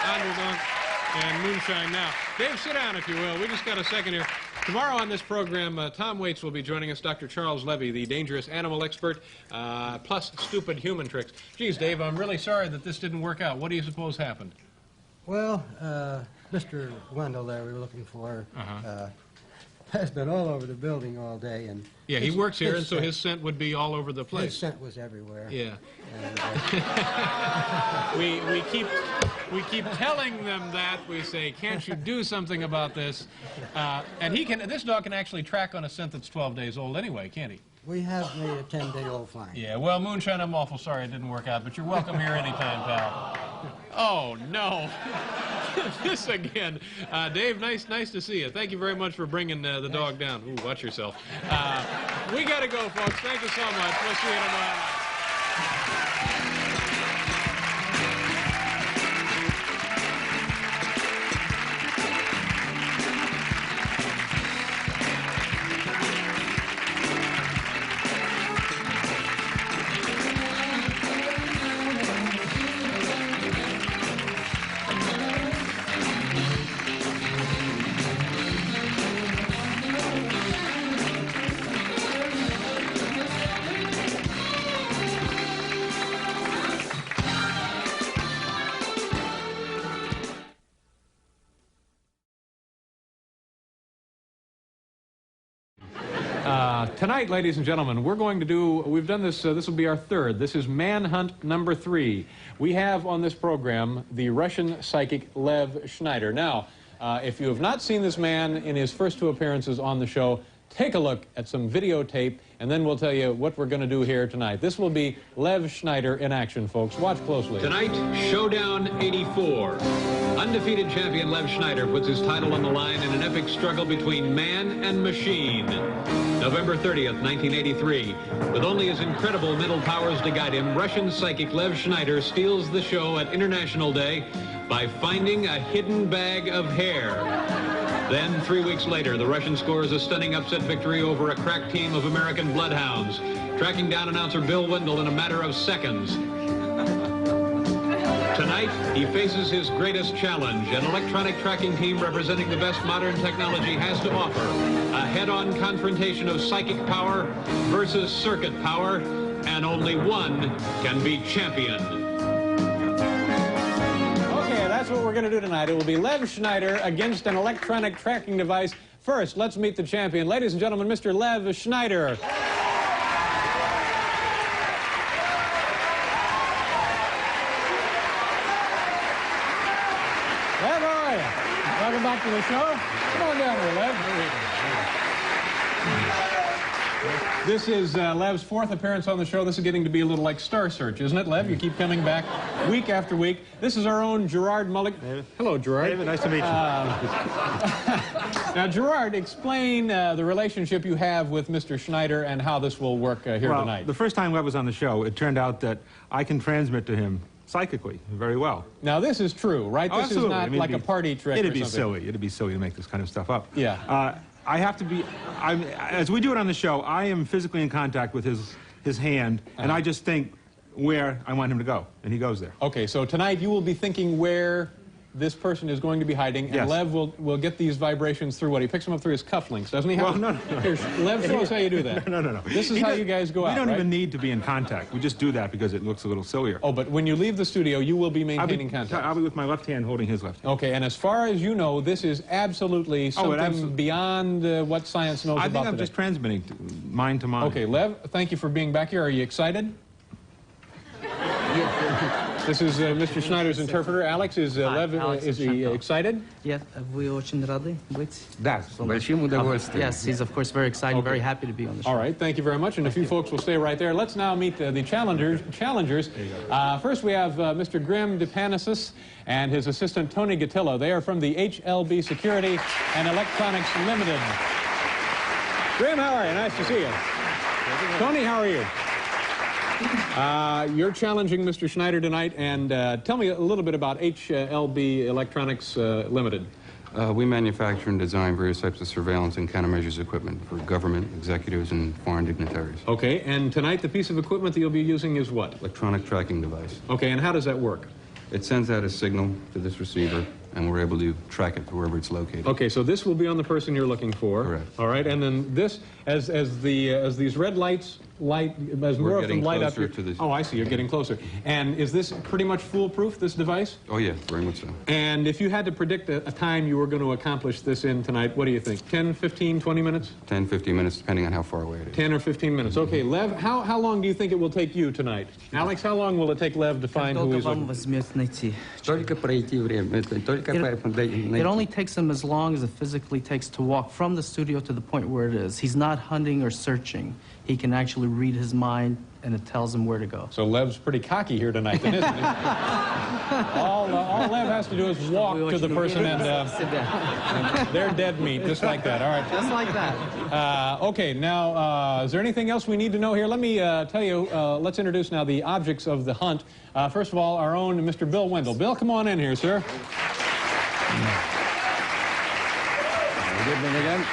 Onderdonk and Moonshine now. Dave, sit down, if you will. We just got a second here. Tomorrow on this program, Tom Waits will be joining us, Dr. Charles Levy, the dangerous animal expert, plus stupid human tricks. Geez, Dave, I'm really sorry that this didn't work out. What do you suppose happened? Well, Mr. Wendell there we were looking for has been all over the building all day. And yeah, he works here, and so his scent would be all over the place. His scent was everywhere. Yeah. And, we keep telling them that. We say, can't you do something about this? And this dog can actually track on a scent that's 12 days old anyway, can't he? we have made a 10-day-old find. Yeah, well, Moonshine, I'm awful sorry it didn't work out, but you're welcome here anytime, pal. Oh, no. This again. Dave, nice to see you. Thank you very much for bringing the dog down. Ooh, watch yourself. We got to go, folks. Thank you so much. We'll see you tomorrow night. Tonight, ladies and gentlemen, we've done this, this will be our third. This is Manhunt number 3. We have on this program the Russian psychic Lev Schneider. Now, if you have not seen this man in his first 2 appearances on the show, take a look at some videotape, and then we'll tell you what we're going to do here tonight. This will be Lev Schneider in action, folks. Watch closely. Tonight, Showdown 84. Undefeated champion Lev Schneider puts his title on the line in an epic struggle between man and machine. November 30th, 1983. With only his incredible mental powers to guide him, Russian psychic Lev Schneider steals the show at International Day by finding a hidden bag of hair. Then, 3 weeks later, the Russian scores a stunning upset victory over a crack team of American bloodhounds, tracking down announcer Bill Wendell in a matter of seconds. Tonight, he faces his greatest challenge, an electronic tracking team representing the best modern technology has to offer. A head-on confrontation of psychic power versus circuit power, and only one can be champion. That's what we're going to do tonight. It will be Lev Schneider against an electronic tracking device. First, let's meet the champion. Ladies and gentlemen, Mr. Lev Schneider. Lev, how are you? Welcome back to the show. Come on down here, Lev. This is Lev's 4th appearance on the show. This is getting to be a little like Star Search, isn't it, Lev? You keep coming back week after week. This is our own Gerard Mulligan. David. Hello, Gerard. David, nice to meet you. Now, Gerard, explain the relationship you have with Mr. Schneider and how this will work here tonight. The first time Lev was on the show, it turned out that I can transmit to him psychically very well. Now, this is true, right? Oh, this is not like a party trick It'd or be something. silly. It'd be silly to make this kind of stuff up. Yeah. I have to be, as we do it on the show, I am physically in contact with his hand, and I just think where I want him to go, and he goes there. Okay, so tonight you will be thinking where this person is going to be hiding, and Yes. Lev will get these vibrations through what? He picks them up through his cufflinks, doesn't he? Well, no. Here, Lev, show us how you do that. No. This is how you guys go out, We don't right? even need to be in contact. We just do that because it looks a little sillier. Oh, but when you leave the studio, you will be maintaining contact. I'll be with my left hand holding his left hand. Okay, and as far as you know, this is absolutely something beyond what science knows I about think I'm today. just transmitting mind to mind. Okay, Lev, thank you for being back here. Are you excited? This is Mr. Schneider's interpreter. Alex, is Lev, is he excited? Yes, вы очень рады быть. Да, с большим удовольствием. Yes, he's of course very excited, very happy to be on the show. All right, thank you very much. And if you folks will stay right there, let's now meet the challengers. First, we have Mr. Grim DePanasis and his assistant Tony Gattillo. They are from the HLB Security and Electronics Limited. Grim, how are you? Nice to see you. Tony, how are you? You're challenging Mr. Schneider tonight, and tell me a little bit about HLB Electronics Limited. We manufacture and design various types of surveillance and countermeasures equipment for government, executives, and foreign dignitaries. Okay, and tonight the piece of equipment that you'll be using is what? Electronic tracking device. Okay, and how does that work? It sends out a signal to this receiver, and we're able to track it to wherever it's located. Okay, so this will be on the person you're looking for. Correct. All right, and then this, as these red lights as more of them light up closer here. to this. Oh, I see. You're getting closer. And is this pretty much foolproof, this device? Oh yeah, very much so. And if you had to predict a time you were going to accomplish this in tonight, what do you think? 10, 15, 20 minutes? 10, 15 minutes, depending on how far away it is. 10 or 15 minutes. Okay, Lev, how long do you think it will take you tonight? Alex, how long will it take Lev to find who he's looking for? Только пройти время, только It only takes him as long as it physically takes to walk from the studio to the point where it is. He's not hunting or searching. He can actually read his mind, and it tells him where to go. So Lev's pretty cocky here tonight, then, isn't he? all Lev has to do is walk to the person and they're dead meat, just like that. All right. Just like that. Okay, now, is there anything else we need to know here? Let me tell you, let's introduce now the objects of the hunt. First of all, our own Mr. Bill Wendell. Bill, come on in here, sir. Good evening again.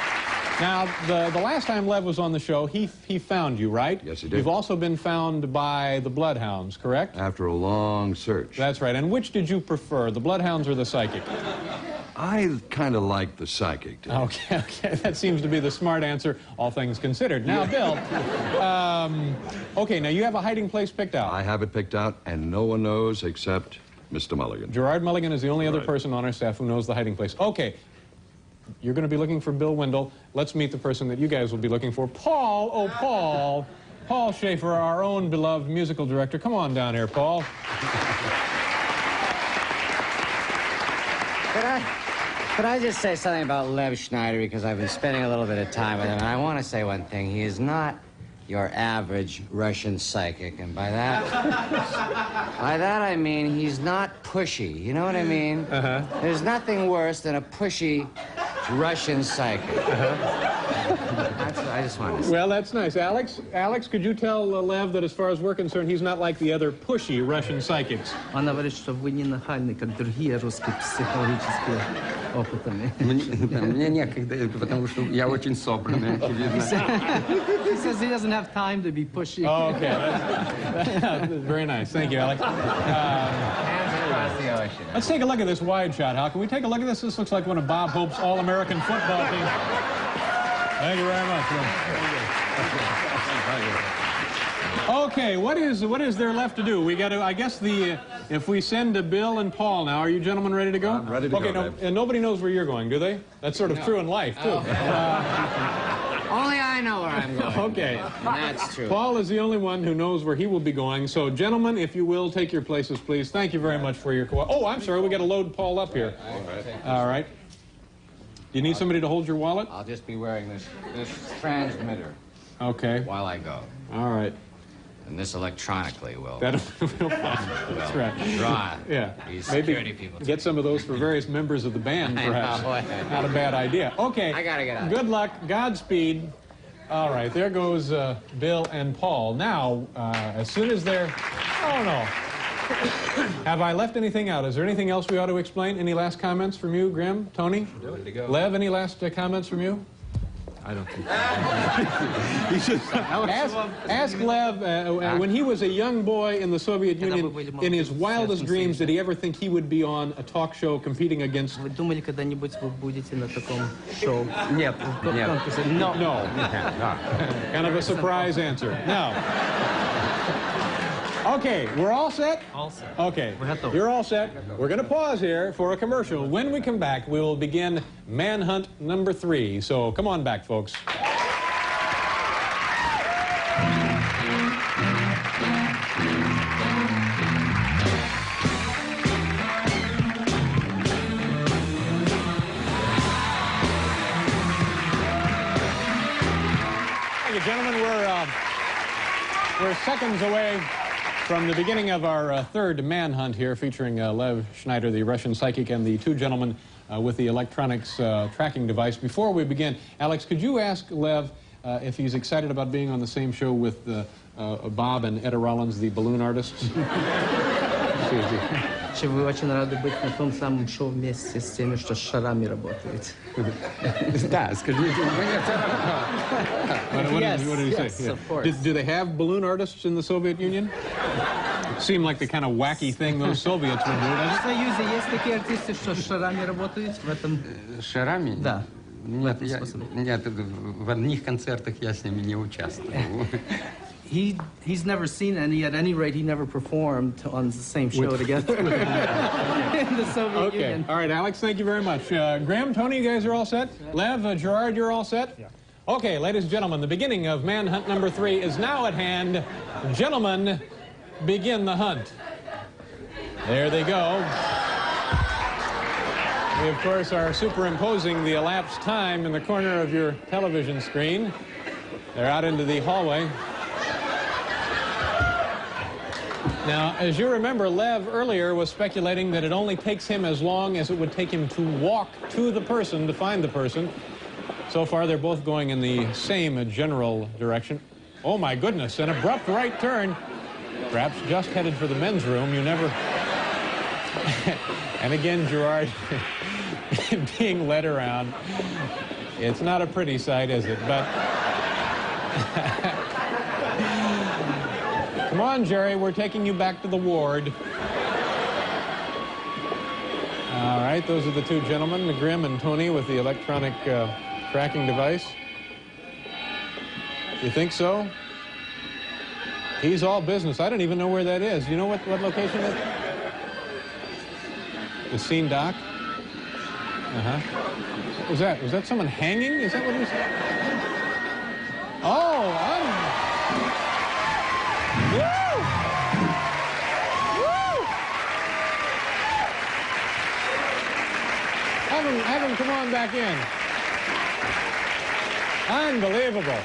Now, the last time Lev was on the show, he found you, right? Yes, he did. You've also been found by the bloodhounds, correct? After a long search. That's right. And which did you prefer, the bloodhounds or the psychic? I kind of like the psychic. Too. Okay, that seems to be the smart answer, all things considered. Now, Bill, okay, now you have a hiding place picked out. I have it picked out, and no one knows except Mr. Mulligan. Gerard Mulligan is the only other person on our staff who knows the hiding place. Okay, You're going to be looking for Bill Wendell. Let's meet the person that you guys will be looking for. Paul, oh, Paul. Paul Shaffer, our own beloved musical director. Come on down here, Paul. Could I just say something about Lev Schneider, because I've been spending a little bit of time with him, and I want to say one thing. He is not your average Russian psychic, and by that I mean he's not pushy. You know what I mean? There's nothing worse than a pushy Russian psychic. That's what I just wanted to say. Well, that's nice. Alex, could you tell Lev that as far as we're concerned, he's not like the other pushy Russian psychics? Он говорит, что вы не нахальны, как другие русские психологические опытами. Мне некогда, потому что я очень собранный, очевидно. He says he doesn't have time to be pushy. Oh, okay. That's very nice. Thank you, Alex. Let's take a look at this wide shot, Hal. Can we take a look at this? This looks like one of Bob Hope's All-American football teams. Thank you very much. Okay, what is there left to do? We got to, I guess, if we send to Bill and Paul now, are you gentlemen ready to go? I'm ready to go. Okay, and nobody knows where you're going, do they? That's sort of true in life, too. Only I know where I'm going. Okay. That's true. Paul is the only one who knows where he will be going. So, gentlemen, if you will, take your places, please. Thank you very much for your Oh, I'm sorry. We got to load Paul up here. All right. All right. Do you need somebody to hold your wallet? I'll just be wearing this transmitter Okay. while I go. All right. And this electronically will. That's right. Draw Yeah. these security Maybe people. get some of those for various members of the band, perhaps. Not a bad idea. Okay. I gotta get out. Good luck. Godspeed. All right. There goes Bill and Paul. Now, as soon as they're... Oh, no. Have I left anything out? Is there anything else we ought to explain? Any last comments from you, Grim, Tony? Ready to go. Lev, any last comments from you? I don't think Ask Lev, when he was a young boy in the Soviet Union, in his wildest dreams, did he ever think he would be on a talk show competing against... Вы думали, когда-нибудь вы будете на таком шоу? Нет, нет. No. Kind of a surprise answer. No. Okay, we're all set? All set. Okay, We're готовы. you're all set. We're going to pause here for a commercial. When we come back, we will begin Manhunt number 3. So come on back, folks. Thank you, gentlemen. We're seconds away from the beginning of our third manhunt here, featuring Lev Schneider, the Russian psychic, and the two gentlemen with the electronics tracking device. Before we begin, Alex, could you ask Lev if he's excited about being on the same show with Bob and Etta Rollins, the balloon artists? Что вы очень рады быть на том самом шоу вместе с теми, что с шарами работают. Да, скажите, What did he say? Yes, of course. Do they have balloon artists in the Soviet Union? It seemed like the kind of wacky thing those Soviets would do. В Союзе есть такие артисты, что с шарами работают в этом? шарами? Да. Нет, нет, в одних концертах я с ними не участвовал. He's never seen any. At any rate, he never performed on the same show together in the Soviet Union. All right, Alex, thank you very much. Graham, Tony, you guys are all set? Lev, Gerard, you're all set? Yeah. Okay, ladies and gentlemen, the beginning of Manhunt number 3 is now at hand. Gentlemen, begin the hunt. There they go. We, of course, are superimposing the elapsed time in the corner of your television screen. They're out into the hallway. Now, as you remember, Lev earlier was speculating that it only takes him as long as it would take him to walk to the person to find the person. So far, they're both going in the same general direction. Oh, my goodness, an abrupt right turn. Perhaps just headed for the men's room. You never... And again, Gerard being led around. It's not a pretty sight, is it? But... Come on, Jerry, we're taking you back to the ward. All right, those are the two gentlemen, Grim and Tony, with the electronic tracking device. You think so? He's all business. I don't even know where that is. You know what location it is? The scene dock? Was that someone hanging? Is that what it was? Oh, woo! Woo! Have him come on back in. Unbelievable.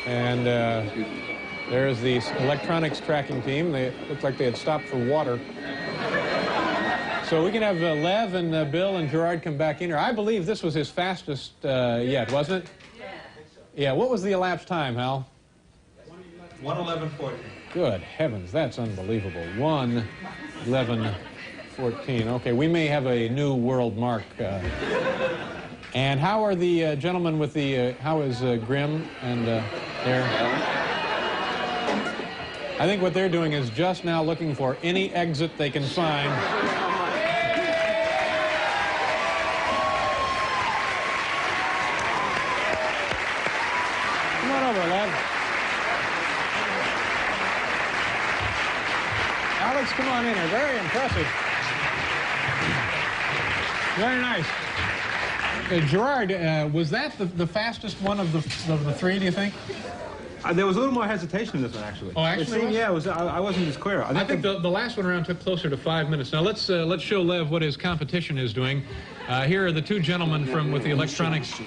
And there's the electronics tracking team. They looked like they had stopped for water. So we can have Lev and Bill and Gerard come back in here. I believe this was his fastest yet, wasn't it? Yeah, what was the elapsed time, Hal? 1:11:14. Good heavens, that's unbelievable. 1:11:14. Okay, we may have a new world mark. And how are the gentlemen with the, how is Grimm and there? I think what they're doing is just now looking for any exit they can find. Come on over, Lev. Alex, come on in here. Very impressive. Very nice. Gerard, was that the fastest one of the three, do you think? There was a little more hesitation in this one, actually. Oh, actually? Yeah, I wasn't as clear. I think the last one around took closer to 5 minutes. Now, let's show Lev what his competition is doing. Here are the two gentlemen with the electronics.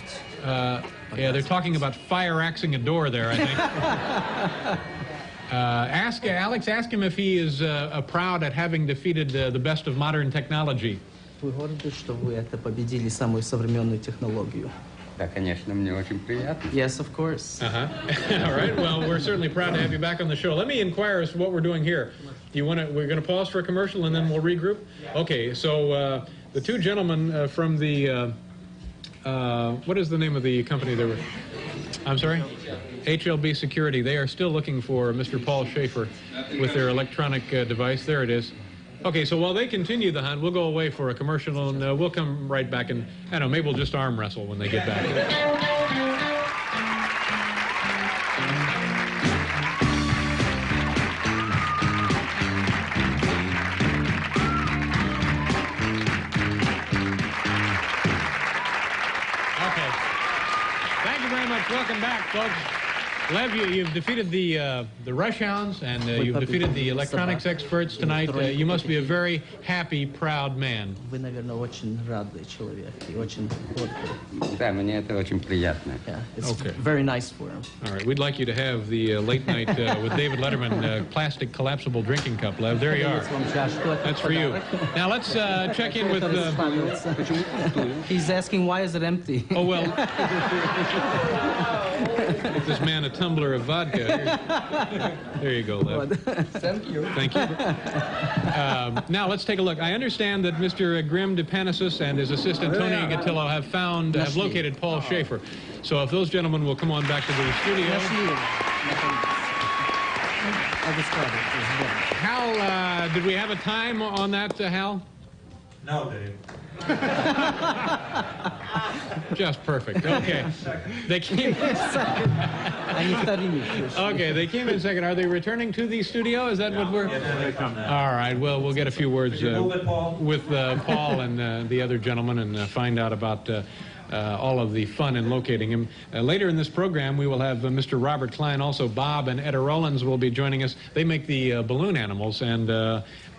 Yeah, they're talking about fire-axing a door there, I think. Alex, ask him if he is proud at having defeated the best of modern technology. Вы горды, что вы это победили самую современную технологию? Да, конечно, мне очень приятно. Yes, of course. All right. Well, we're certainly proud to have you back on the show. Let me inquire as to what we're doing here. We're going to pause for a commercial and then we'll regroup? Okay, so the two gentlemen from the, what is the name of the company they were? I'm sorry? HLB Security. They are still looking for Mr. Paul Shaffer with their electronic device. There it is. Okay, so while they continue the hunt, we'll go away for a commercial and we'll come right back and, I don't know, maybe we'll just arm wrestle when they get back. Okay. Thank you very much. Welcome back, folks. Lev, you've defeated the rush hounds and you've defeated the electronics experts tonight. You must be a very happy, proud man. Вы, наверное, очень радый человек и очень гордый. Да, мне это очень приятно. Yeah, it's very nice for him. All right, we'd like you to have the late night with David Letterman plastic collapsible drinking cup, Lev. There you are. That's for you. Now let's check in with. He's asking why is it empty. Oh well. Get this man a tumbler of vodka. There you go, Lev. Thank you. Thank you. Now let's take a look. I understand that Mr. Grimm DePanasis and his assistant Tony Gattillo have located Paul Shaffer. So if those gentlemen will come on back to the studio. Hal, did we have a time on that, Hal? No, Dave. Just perfect. Okay. They came in second. Okay, they came in second. Are they returning to the studio? Is that what we're... All right, well, we'll get a few words with Paul and the other gentleman and find out about all of the fun in locating him. Later in this program, we will have Mr. Robert Klein. Also, Bob and Etta Rollins will be joining us. They make the balloon animals. And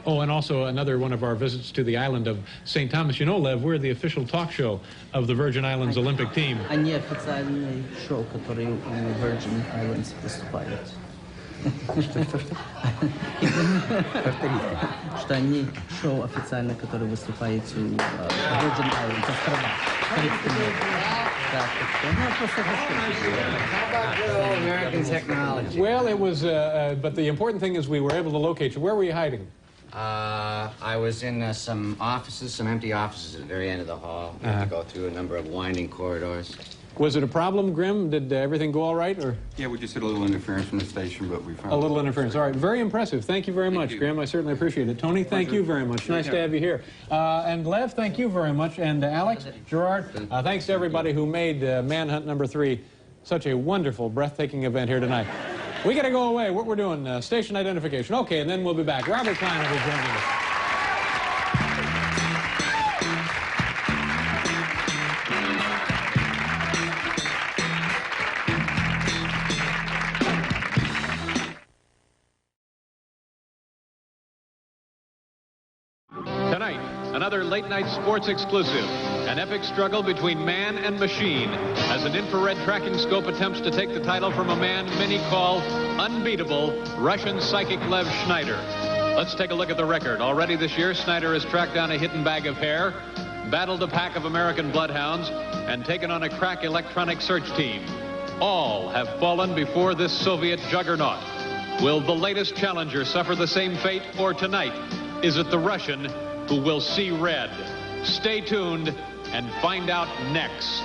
and also another one of our visits to the island of St. Thomas. You know, Lev, we're the official talk show of the Virgin Islands Olympic team. Они официальный шоу, который у Virgin Islands выступает. Что они шоу официально, которое выступает у Virgin Islands, острова. How about good old American technology? Well, it was, but the important thing is we were able to locate you. Where were you hiding? I was in some offices, some empty offices at the very end of the hall. We had to go through a number of winding corridors. Was it a problem, Grimm? Did everything go all right? Or? Yeah, we just had a little interference from the station, but we found a little interference. All right, very impressive. Thank you very much, Grimm. I certainly appreciate it. Tony, thank you very much. Nice to have you here. And Lev, thank you very much. And Alex, Gerard, thanks to everybody who made Manhunt #3 such a wonderful, breathtaking event here tonight. We got to go away. What we're doing, station identification. Okay, and then we'll be back. Robert Klein will be joining us. Another late-night sports exclusive. An epic struggle between man and machine as an infrared tracking scope attempts to take the title from a man many call unbeatable, Russian psychic Lev Schneider. Let's take a look at the record. Already this year, Schneider has tracked down a hidden bag of hair, battled a pack of American bloodhounds, and taken on a crack electronic search team. All have fallen before this Soviet juggernaut. Will the latest challenger suffer the same fate, or tonight, is it the Russian who will see red? Stay tuned and find out next.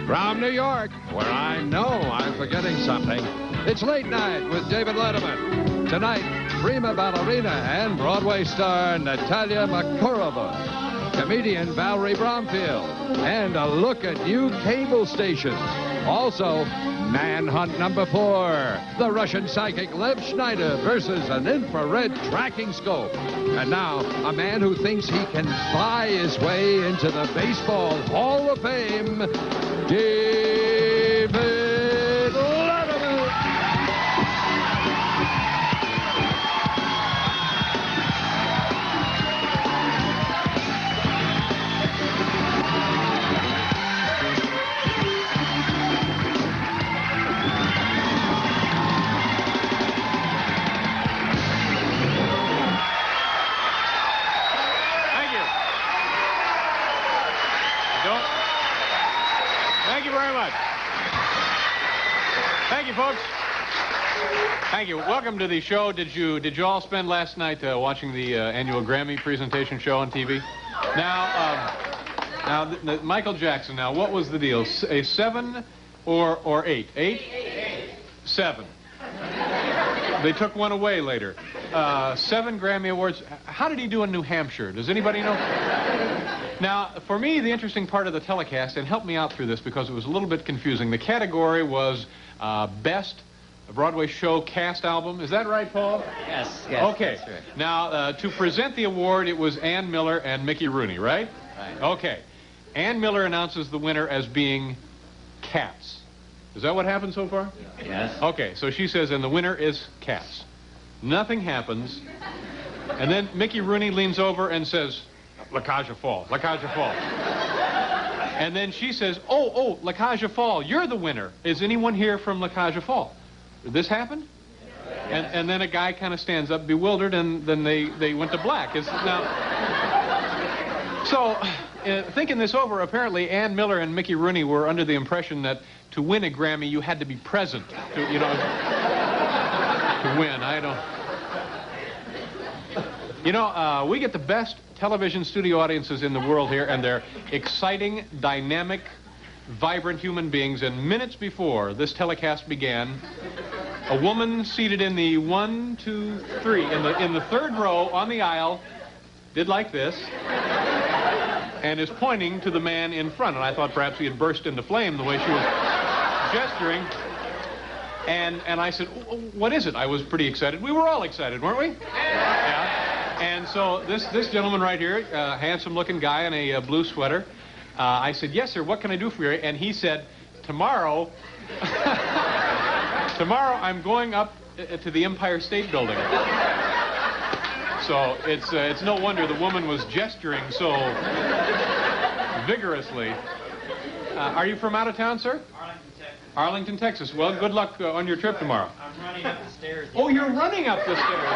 From New York, where I know I'm forgetting something, it's Late Night with David Letterman. Tonight, prima ballerina and Broadway star Natalia Makarova, comedian Valerie Bromfield, and a look at new cable stations. Also, Manhunt #4, the Russian psychic Lev Schneider versus an infrared tracking scope. And now, a man who thinks he can buy his way into the Baseball Hall of Fame, David Letterman. Thank you very much. Thank you, folks. Thank you. Welcome to the show. Did you all spend last night watching the annual Grammy presentation show on TV? Now, Michael Jackson. Now, what was the deal? A 7 or 8? 8? 7. They took one away later. 7 Grammy Awards. How did he do in New Hampshire? Does anybody know? Now, for me, the interesting part of the telecast, and help me out through this because it was a little bit confusing, the category was Best Broadway Show Cast Album. Is that right, Paul? Yes. Okay. That's right. Now, to present the award, it was Ann Miller and Mickey Rooney, right? Right. Okay. Ann Miller announces the winner as being Cats. Is that what happened so far? Yes. Okay, so she says, and the winner is Cats. Nothing happens. And then Mickey Rooney leans over and says, Lakaja Fall, Lakaja Fall. And then she says, oh, Lakaja Fall, you're the winner. Is anyone here from Lakaja Fall? Did this happen? And then a guy kind of stands up bewildered, and then they went to black. So, thinking this over, apparently Ann Miller and Mickey Rooney were under the impression that to win a Grammy, you had to be present to win. I don't... we get the best television studio audiences in the world here, and they're exciting, dynamic, vibrant human beings. And minutes before this telecast began, a woman seated in the 1, 2, 3, in the third row on the aisle, did like this, and is pointing to the man in front. And I thought perhaps he had burst into flame the way she was gesturing. And I said, what is it? I was pretty excited. We were all excited, weren't we? Yeah. And so this gentleman right here, handsome-looking guy in a blue sweater, I said, yes, sir, what can I do for you? And he said, tomorrow I'm going up to the Empire State Building. So it's no wonder the woman was gesturing so vigorously. Are you from out of town, sir? Arlington, Texas. Well, good luck on your trip tomorrow. I'm running up the stairs. Oh, you're running up the stairs.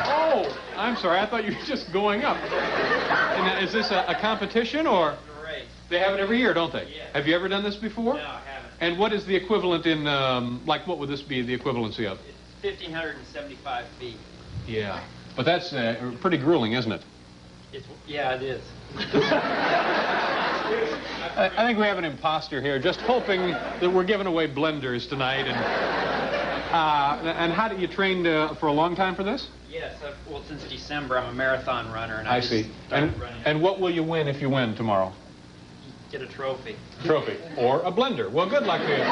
Oh, I'm sorry. I thought you were just going up. And is this a competition or? It's a race. They have it every year, don't they? Yeah. Have you ever done this before? No, I haven't. And what is the equivalent in, what would this be the equivalency of? It's 1,575 feet. Yeah. But that's pretty grueling, isn't it? Yeah, it is. I think we have an imposter here, just hoping that we're giving away blenders tonight. And how did you train for a long time for this? Yes, well, since December, I'm a marathon runner, and I just see. started running. And what will you win if you win tomorrow? get a trophy. Trophy. Or a blender. Well, good luck to you.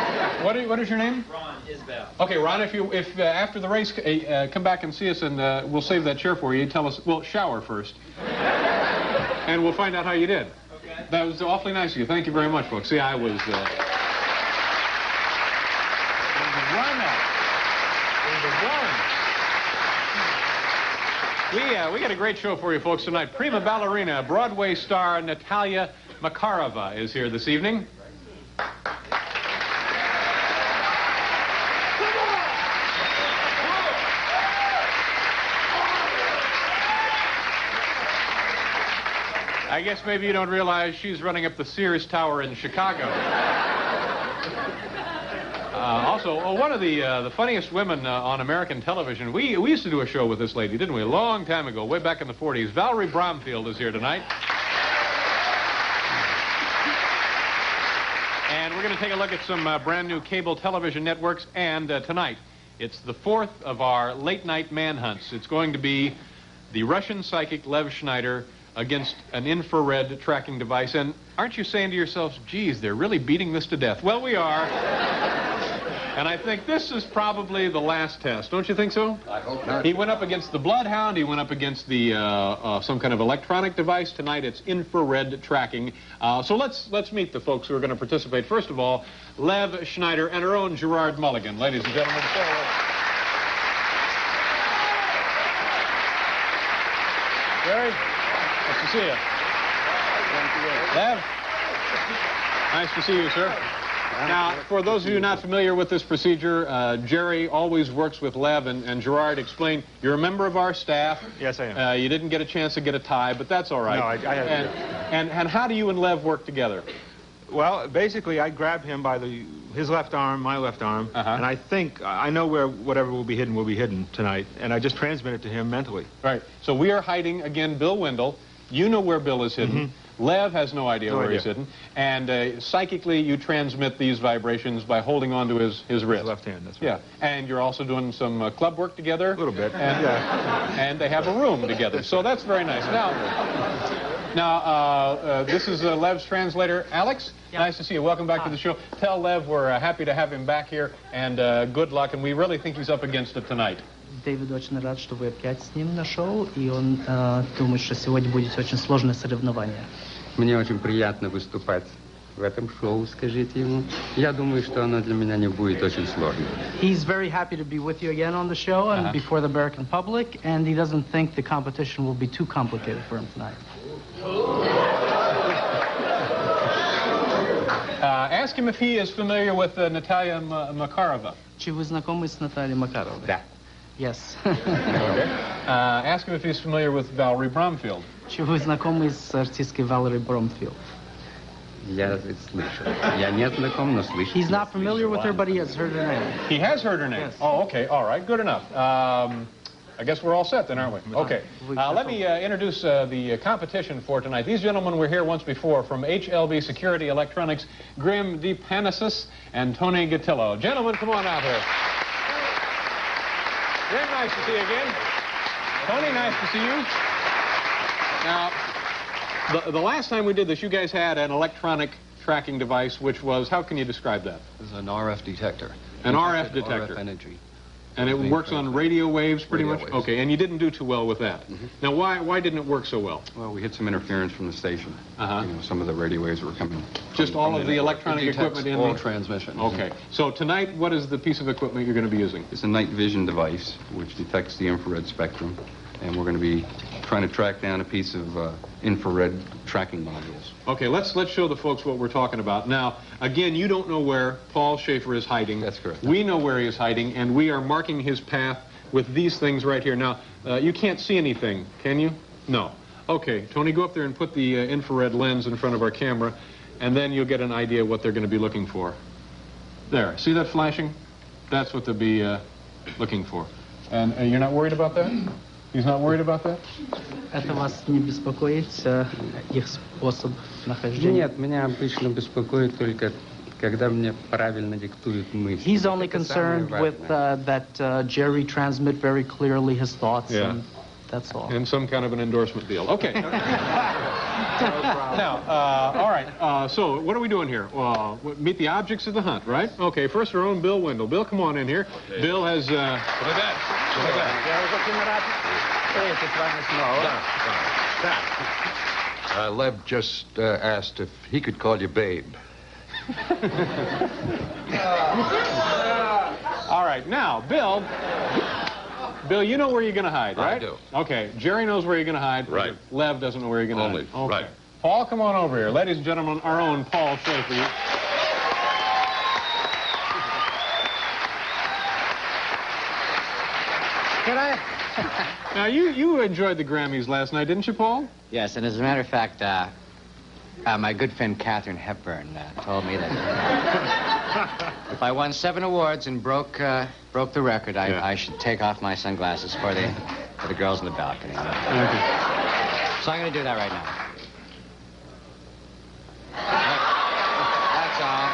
What is your name? Ron Isbell. Okay, Ron, if after the race, come back and see us, and we'll save that chair for you. Tell us, well, shower first. And we'll find out how you did. Okay. That was awfully nice of you. Thank you very much, folks. See, I was... We got a great show for you folks tonight. Prima ballerina, Broadway star Natalia Makarova is here this evening. I guess maybe you don't realize she's running up the Sears Tower in Chicago. Also, one of the funniest women on American television. We used to do a show with this lady, didn't we? A long time ago, way back in the 40s. Valerie Bromfield is here tonight. And we're going to take a look at some brand new cable television networks. And tonight, it's the fourth of our late-night manhunts. It's going to be the Russian psychic Lev Schneider against an infrared tracking device. And aren't you saying to yourselves, geez, they're really beating this to death? Well, we are. And I think this is probably the last test. Don't you think so? I hope not. He went up against the bloodhound. He went up against the some kind of electronic device. Tonight it's infrared tracking. So let's meet the folks who are going to participate. First of all, Lev Schneider and our own Gerard Mulligan. Ladies and gentlemen, say hello. Jerry, nice to see you. Lev, nice to see you, sir. Now, for those of you not familiar with this procedure, Jerry always works with Lev, and Gerard, explain, you're a member of our staff. Yes, I am. You didn't get a chance to get a tie, but that's all right. No, I had and how do you and Lev work together? Well, basically, I grab him by his left arm, my left arm, and I think I know where whatever will be hidden tonight, and I just transmit it to him mentally. Right. So we are hiding, again, Bill Wendell. You know where Bill is hidden. Mm-hmm. Lev has no idea where he's hidden. And psychically, you transmit these vibrations by holding onto his wrist. His left hand, that's right. Yeah. And you're also doing some club work together. A little bit. And, and they have a room together. So that's very nice. Now, this is Lev's translator, Alex. Yeah. Nice to see you. Welcome back to the show. Tell Lev we're happy to have him back here, and good luck. And we really think he's up against it tonight. Дэвид очень рад, что вы опять с ним на шоу, и он думает, что сегодня будет очень сложное соревнование. Мне очень приятно выступать в этом шоу, скажите ему. Я думаю, что оно для меня не будет очень сложно. He's very happy to be with you again on the show and before the American public, and he doesn't think the competition will be too complicated for him tonight. Ask him if he is familiar with Natalia Makarova. Чи вы знакомы с Натальей Макаровой? Да. Yes. Ask him if he's familiar with Valerie Bromfield. Чи вы знакомы с артисткой Valerie Bromfield? Я слышал. Я не знаком, но слышал. He's not familiar with her, but he has heard her name. He has heard her name? Yes. Oh, okay. All right. Good enough. I guess we're all set then, aren't we? Okay. Let me introduce the competition for tonight. These gentlemen were here once before from HLB Security Electronics, Grim DePanasis and Tony Gattillo. Gentlemen, come on out here. Grim, nice to see you again. Tony, nice to see you. Now, the last time we did this, you guys had an electronic tracking device, which was, how can you describe that? It's an RF detector. An RF detector. RF energy. And it works on radio waves, pretty much? Waves. Okay, and you didn't do too well with that. Now, why didn't it work so well? Well, we had some interference from the station. You know, some of the radio waves were coming. Just all of the electronic equipment in all the transmission. Okay. So tonight, what is the piece of equipment you're going to be using? It's a night vision device which detects the infrared spectrum, and we're going to be trying to track down a piece of infrared tracking modules. Okay, let's show the folks what we're talking about. Now, again, you don't know where Paul Shaffer is hiding. That's correct. We know where he is hiding, and we are marking his path with these things right here. Now, you can't see anything, can you? No. Okay, Tony, go up there and put the infrared lens in front of our camera, and then you'll get an idea what they're going to be looking for. There, see that flashing? That's what they'll be looking for. And you're not worried about that? He's not worried about that? Это вас не беспокоит, их способ нахождения? Нет, меня обычно беспокоит только, когда мне правильно диктуют мысли. He's only concerned with that Jerry transmit very clearly his thoughts. Yeah. And That's all. And some kind of an endorsement deal. Okay. Now, all right. So what are we doing here? Meet the objects of the hunt, right? Okay. First, our own Bill Wendell. Bill, come on in here. Okay. Bill has. Lev just asked if he could call you Babe. All right. Now, Bill, you know where you're going to hide, right? I do. Okay. Jerry knows where you're going to hide. Right. Lev doesn't know where you're going to hide. Okay. Right. Paul, come on over here. Ladies and gentlemen, our own Paul Shaffer. Could I? Now, you enjoyed the Grammys last night, didn't you, Paul? Yes, and as a matter of fact, my good friend Katharine Hepburn told me that if I won 7 awards and broke the record, I should take off my sunglasses for the girls in the balcony. Okay. So I'm going to do that right now. That's all.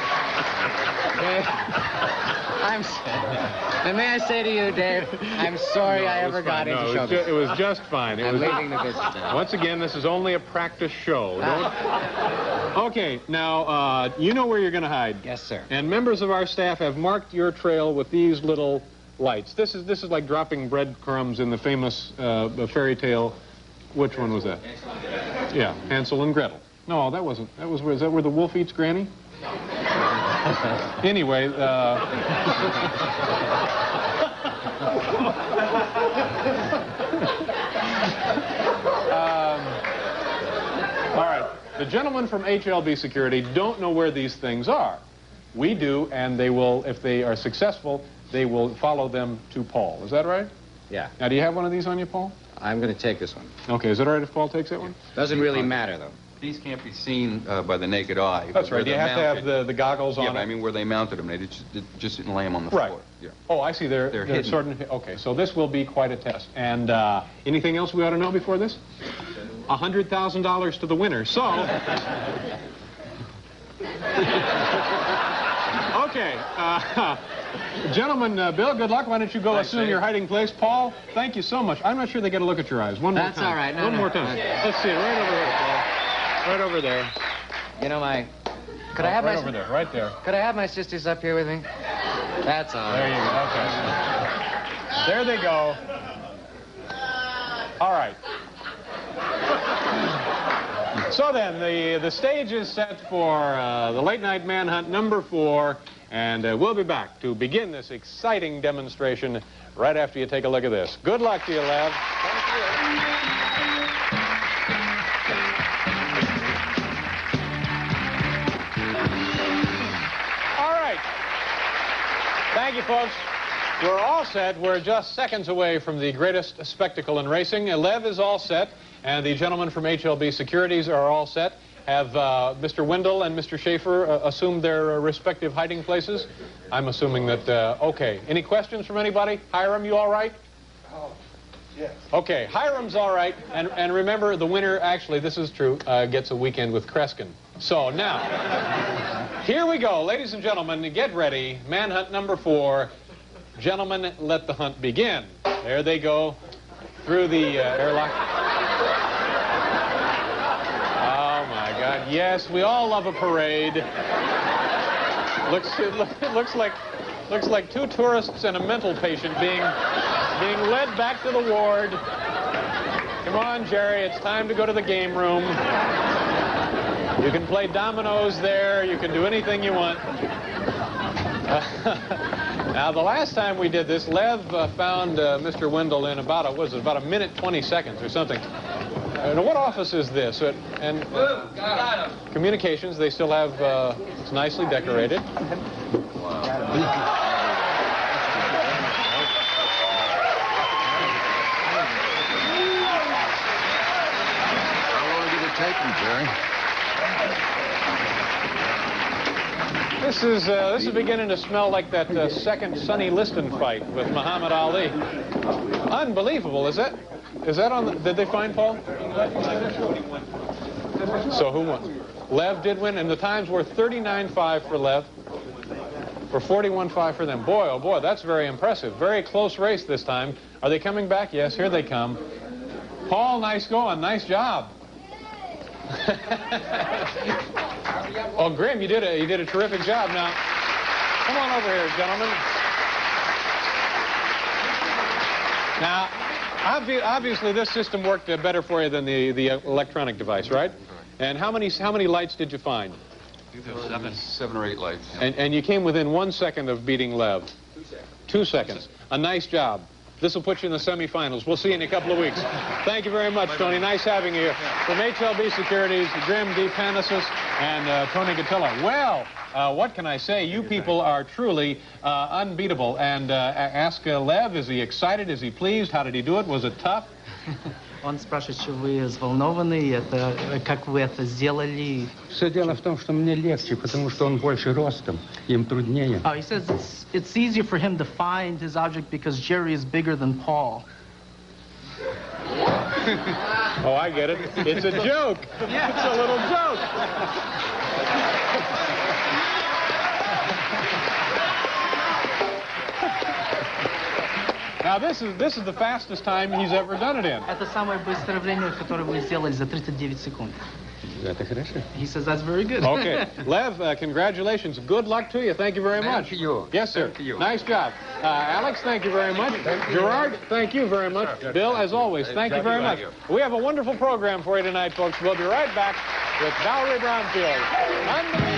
And may I say to you, Dave, I'm sorry I ever got into show business. It was just fine. I'm leaving the business now. Once again, this is only a practice show. Okay, now, you know where you're going to hide. Yes, sir. And members of our staff have marked your trail with these little lights. This is like dropping breadcrumbs in the famous fairy tale. Which one was that? Yeah, Hansel and Gretel. No, that wasn't. Is that where the wolf eats Granny? Anyway, all right. The gentlemen from HLB Security don't know where these things are. We do, and they will, if they are successful, they will follow them to Paul. Is that right? Yeah. Now, do you have one of these on you, Paul? I'm going to take this one. Okay. Is it all right if Paul takes that one? Doesn't really matter, though. These can't be seen by the naked eye. That's right. You have to have the goggles on. Yeah, but I mean where they mounted them. They just didn't lay them on the right. floor. Yeah. Oh, I see. They're hidden. sort of, okay, so this will be quite a test. And anything else we ought to know before this? $100,000 to the winner. So, okay, gentlemen, Bill, good luck. Why don't you go assume your hiding place? Paul, thank you so much. I'm not sure they get a look at your eyes. One more time. That's all right. One more time. Let's see, right over here, Paul. Right over there. You know, could I have right over there, right there. Could I have my sisters up here with me? That's all. There you go. Okay. There they go. All right. So then, the stage is set for the late night manhunt number 4, and we'll be back to begin this exciting demonstration right after you take a look at this. Good luck to you, Lev. Thank you. Thank you, folks. We're all set. We're just seconds away from the greatest spectacle in racing. Lev is all set, and the gentlemen from HLB Securities are all set. Have Mr. Wendell and Mr. Shaffer assumed their respective hiding places? I'm assuming that, okay. Any questions from anybody? Hiram, you all right? Yes. Okay, Hiram's all right. And remember, the winner, actually, this is true, gets a weekend with Kreskin. So now, here we go. Ladies and gentlemen, get ready. Manhunt number 4. Gentlemen, let the hunt begin. There they go through the airlock. Oh, my God. Yes, we all love a parade. Looks like 2 tourists and a mental patient being led back to the ward. Come on, Jerry, it's time to go to the game room. You can play dominoes there. You can do anything you want. Now, the last time we did this, Lev found Mr. Wendell in about a minute 20 seconds or something. Now, what office is this? Communications, they still have, it's nicely decorated. Take him, Jerry. This is beginning to smell like that second Sonny Liston fight with Muhammad Ali. Unbelievable, is that on the, did they find Paul? So who won? Lev did win, and the times were 39.5 for Lev, for 41.5 for them. Boy, oh boy, that's very impressive. Very close race this time. Are they coming back? Yes, here they come. Paul, nice going. Nice job. Oh, Grim, you did a terrific job. Now, come on over here, gentlemen. Now, obviously, this system worked better for you than the electronic device, right? And how many lights did you find? 7 or 8 lights. And you came within 1 second of beating Lev. 2 seconds. 2 seconds. A nice job. This will put you in the semifinals. We'll see you in a couple of weeks. Thank you very much, Tony. Nice having you. From HLB Securities, Grim D. Panasis, and Tony Gattilla. Well, what can I say? You people are truly unbeatable. And ask Lev, is he excited? Is he pleased? How did he do it? Was it tough? Он спрашивает, что вы взволнованы, это, как вы это сделали. Все дело в том, что мне легче, потому что он больше ростом, им труднее. He says it's easier for him to find his object because Jerry is bigger than Paul. Oh, I get it. It's a joke. Yeah. It's a little joke. Now, this is the fastest time he's ever done it in. Это самое быстрое время, которое вы сделали за 39 секунд. Это хорошо. He says that's very good. Okay. Lev, congratulations. Good luck to you. Thank you very much. Thank you. Yes, sir. Thank you. Nice job. Alex, thank you very much. Gerard, thank you very much. Bill, as always, thank you very much. We have a wonderful program for you tonight, folks. We'll be right back with Valerie Brownfield. Unbelievable.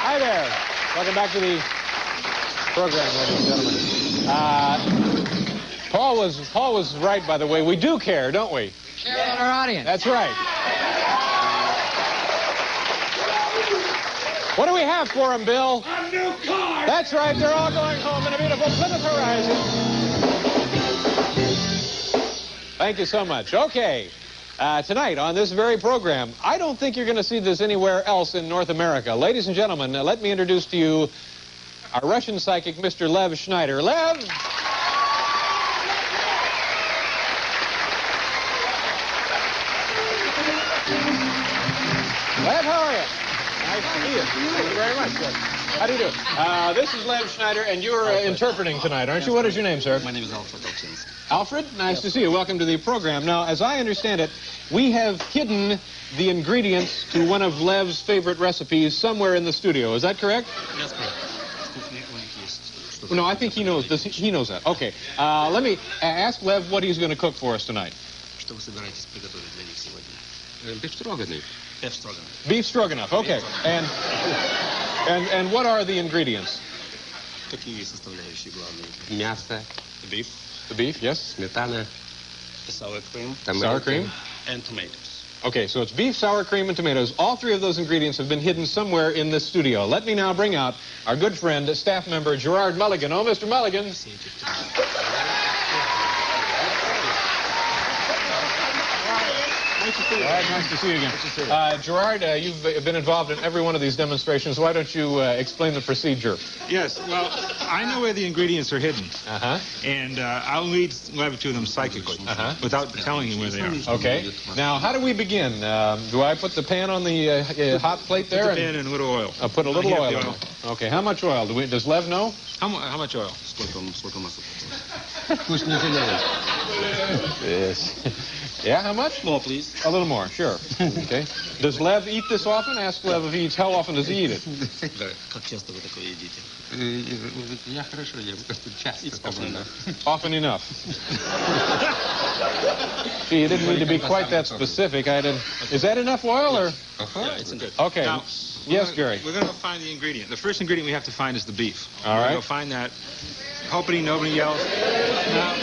Hi there. Welcome back to the program, ladies and gentlemen. Paul was right, by the way. We do care, don't we? Care about our audience. That's right. What do we have for them, Bill? A new car! That's right. They're all going home in a beautiful Plymouth Horizon. Thank you so much. Okay. Tonight on this very program, I don't think you're going to see this anywhere else in North America. Ladies and gentlemen, let me introduce to you our Russian psychic, Mr. Lev Schneider. Lev! Lev, how are you? Nice to meet you. Thank you very much, sir. How do you do? This is Lev Schneider, and you're interpreting tonight, aren't you? What is your name, sir? My name is Alfred. Alfred, nice to see you. Welcome to the program. Now, as I understand it, we have hidden the ingredients to one of Lev's favorite recipes somewhere in the studio. Is that correct? Yes, correct. No, I think he knows this. He knows that. Okay. Let me ask Lev what he's going to cook for us tonight. Что вы собираетесь приготовить для них сегодня? Beef stroganoff. Beef stroganoff. Beef stroganoff. Okay. And what are the ingredients? Какие составляющие главные? Мясо. Beef. The beef, yes. Сметана. Sour cream. Sour cream. And tomatoes. Okay, so it's beef, sour cream, and tomatoes. All three of those ingredients have been hidden somewhere in this studio. Let me now bring out our good friend, staff member Gerard Mulligan. Oh, Mr. Mulligan. Nice to see you. All right, nice to see you again. Gerard, you've been involved in every one of these demonstrations. Why don't you explain the procedure? Yes, well, I know where the ingredients are hidden. Uh-huh. And I'll lead Lev to them psychically, without telling him where they are. Okay. Now, how do we begin? Do I put the pan on the hot plate there? Put the pan in a little oil. I'll put a little oil in it. Okay, how much oil? Does Lev know? How much oil? Сколько масла? Пусть не жалеет. Yes. Yeah, how much? More, please. A little more, sure. Okay. Does Lev eat this often? Ask Lev if he eats. How often does he eat it? Как часто вы такое едите? Я хорошо ем, часто. Often enough. Gee, you didn't need to be quite that specific. Is that enough oil, or? Yeah, it's good. Okay. Now, yes, Jerry. We're going to go find the ingredient. The first ingredient we have to find is the beef. All right. We'll go find that. Hoping nobody yells. Now,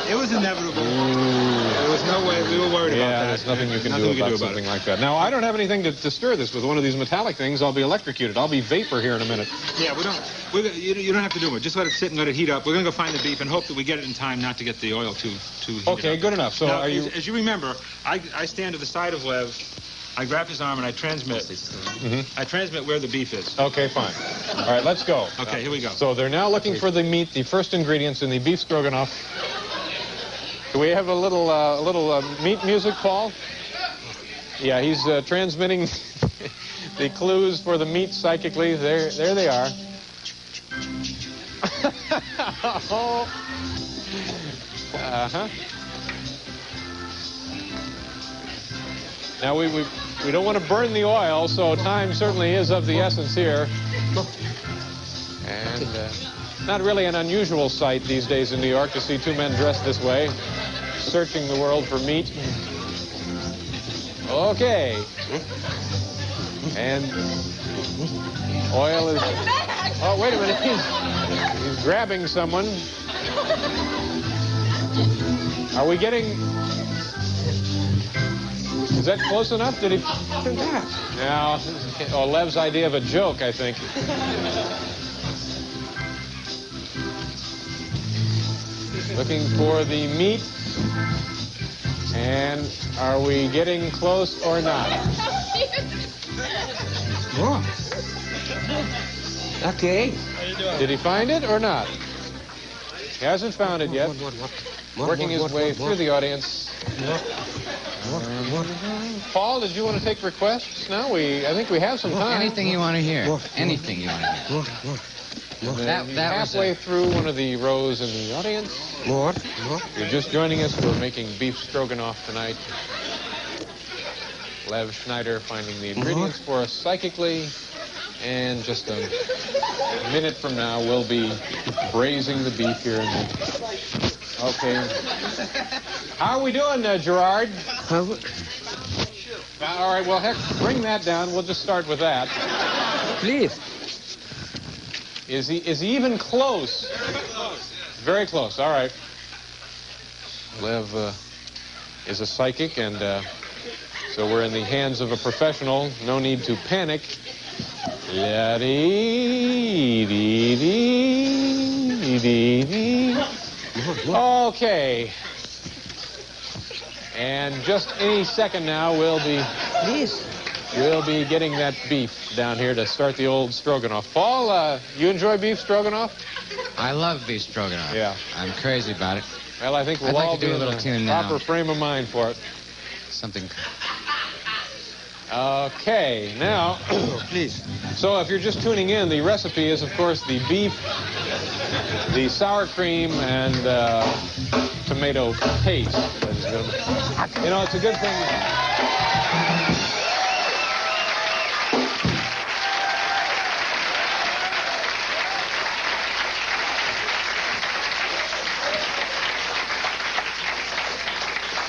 it was inevitable. There was no way. We were worried about that. Yeah, there's nothing you can do about something like that. Now, I don't have anything to stir this with. One of these metallic things, I'll be electrocuted. I'll be vapor here in a minute. Yeah, you don't have to do it. Just let it sit and let it heat up. We're going to go find the beef and hope that we get it in time not to get the oil too heated Okay, up. good enough. So now, are you... As you remember, I stand to the side of Lev. I grab his arm and I transmit. I transmit where the beef is. Okay, fine. All right, let's go. Okay, here we go. So they're now looking for the meat, the first ingredients in the beef stroganoff. Do we have a little meat music, Paul? Yeah, he's transmitting the clues for the meat psychically. There they are. Uh-huh. Now, we don't want to burn the oil, so time certainly is of the essence here. And not really an unusual sight these days in New York to see two men dressed this way, searching the world for meat. Okay. And oil is... Oh, wait a minute. He's grabbing someone. Are we getting... Is that close enough? Did he... No. Oh, Lev's idea of a joke, I think. Looking for the meat. And are we getting close or not? Okay. Did he find it or not? He hasn't found it yet. Working his way through the audience. Paul, did you want to take requests? No, I think we have some time. Anything you want to hear. Anything you want to hear. That halfway through one of the rows in the audience. If you're just joining us, we're making beef stroganoff tonight. Lev Schneider finding the ingredients for us psychically. And just a minute from now, we'll be braising the beef here. Okay. How are we doing, Gerard? All right, well, heck, bring that down. We'll just start with that. Please. Is he even close? Very close. All right. Lev is a psychic, and so we're in the hands of a professional. No need to panic. Okay. And just any second now, we'll be getting that beef down here to start the old stroganoff. Paul, you enjoy beef stroganoff? I love beef stroganoff. Yeah. I'm crazy about it. Well, I think we'll I'd like all to do be a in little the tune now. proper frame of mind for it. Something. Okay, now, Please. so if you're just tuning in, the recipe is, of course, the beef, the sour cream, and tomato paste. You know, it's a good thing.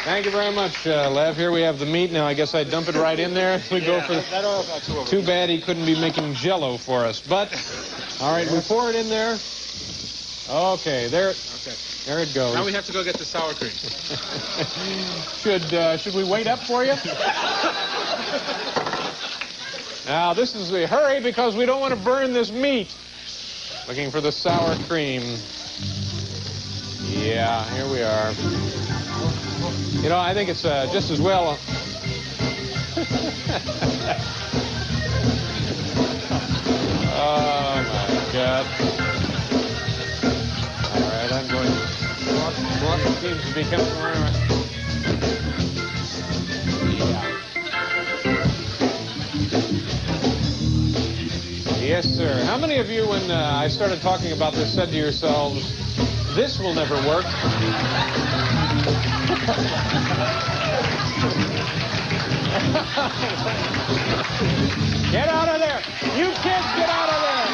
Thank you very much, Lev. Here we have the meat. Now, I guess I dump it right in there. We go for... That oil's not too over. Too bad he couldn't be making Jell-O for us. But, all right, we pour it in there. Okay, there it goes. Now we have to go get the sour cream. Should we wait up for you? Now, this is a hurry because we don't want to burn this meat. Looking for the sour cream. Yeah, here we are. You know, I think it's just as well. Oh, my God. All right, I'm going. It seems to be coming around. Yeah. Yes, sir. How many of you, when I started talking about this, said to yourselves, this will never work? Get out of there! You kids, get out of there!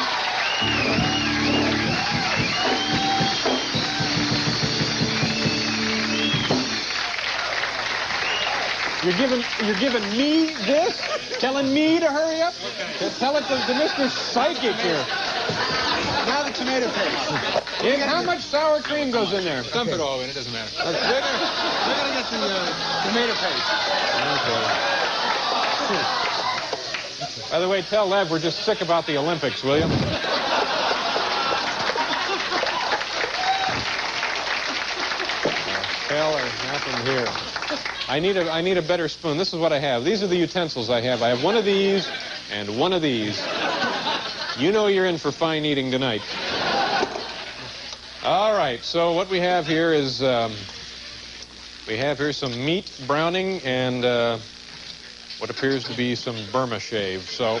You're giving me this? Telling me to hurry up? Okay. Tell it to Mr. Psychic here. Now the tomato paste. How much sour cream goes in there? Dump it all in, it doesn't matter. We're going to get the tomato paste. Okay. By the way, tell Lev we're just sick about the Olympics, will you? hell happened here? I need a better spoon. This is what I have. These are the utensils I have. I have one of these and one of these. You know you're in for fine eating tonight. All right, so what we have here is we have here some meat browning and what appears to be some Burma shave. So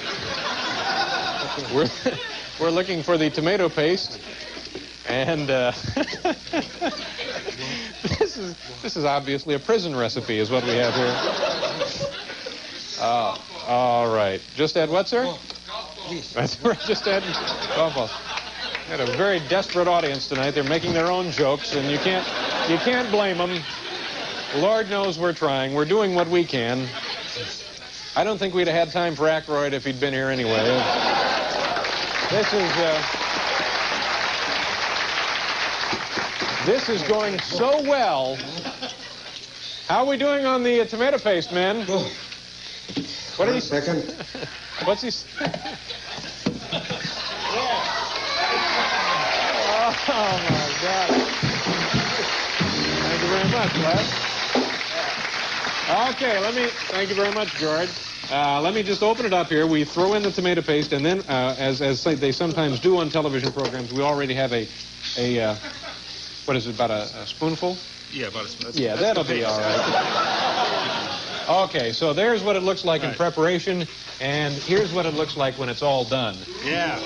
we're looking for the tomato paste, and this is obviously a prison recipe, is what we have here. All right, just add what, sir? That's right, just add coffee. We had a very desperate audience tonight. They're making their own jokes, and you can't blame them. Lord knows we're trying. We're doing what we can. I don't think we'd have had time for Aykroyd if he'd been here anyway. This is going so well. How are we doing on the tomato paste, men? What are you? Second. What's he? Oh my God! Thank you very much, Lev. Okay, thank you very much, George. Let me just open it up here. We throw in the tomato paste, and then, as they sometimes do on television programs, we already have a what is it, about a spoonful? Yeah, about a spoonful. Yeah, that'll be all right. Okay, so there's what it looks like in preparation, and here's what it looks like when it's all done. Yeah.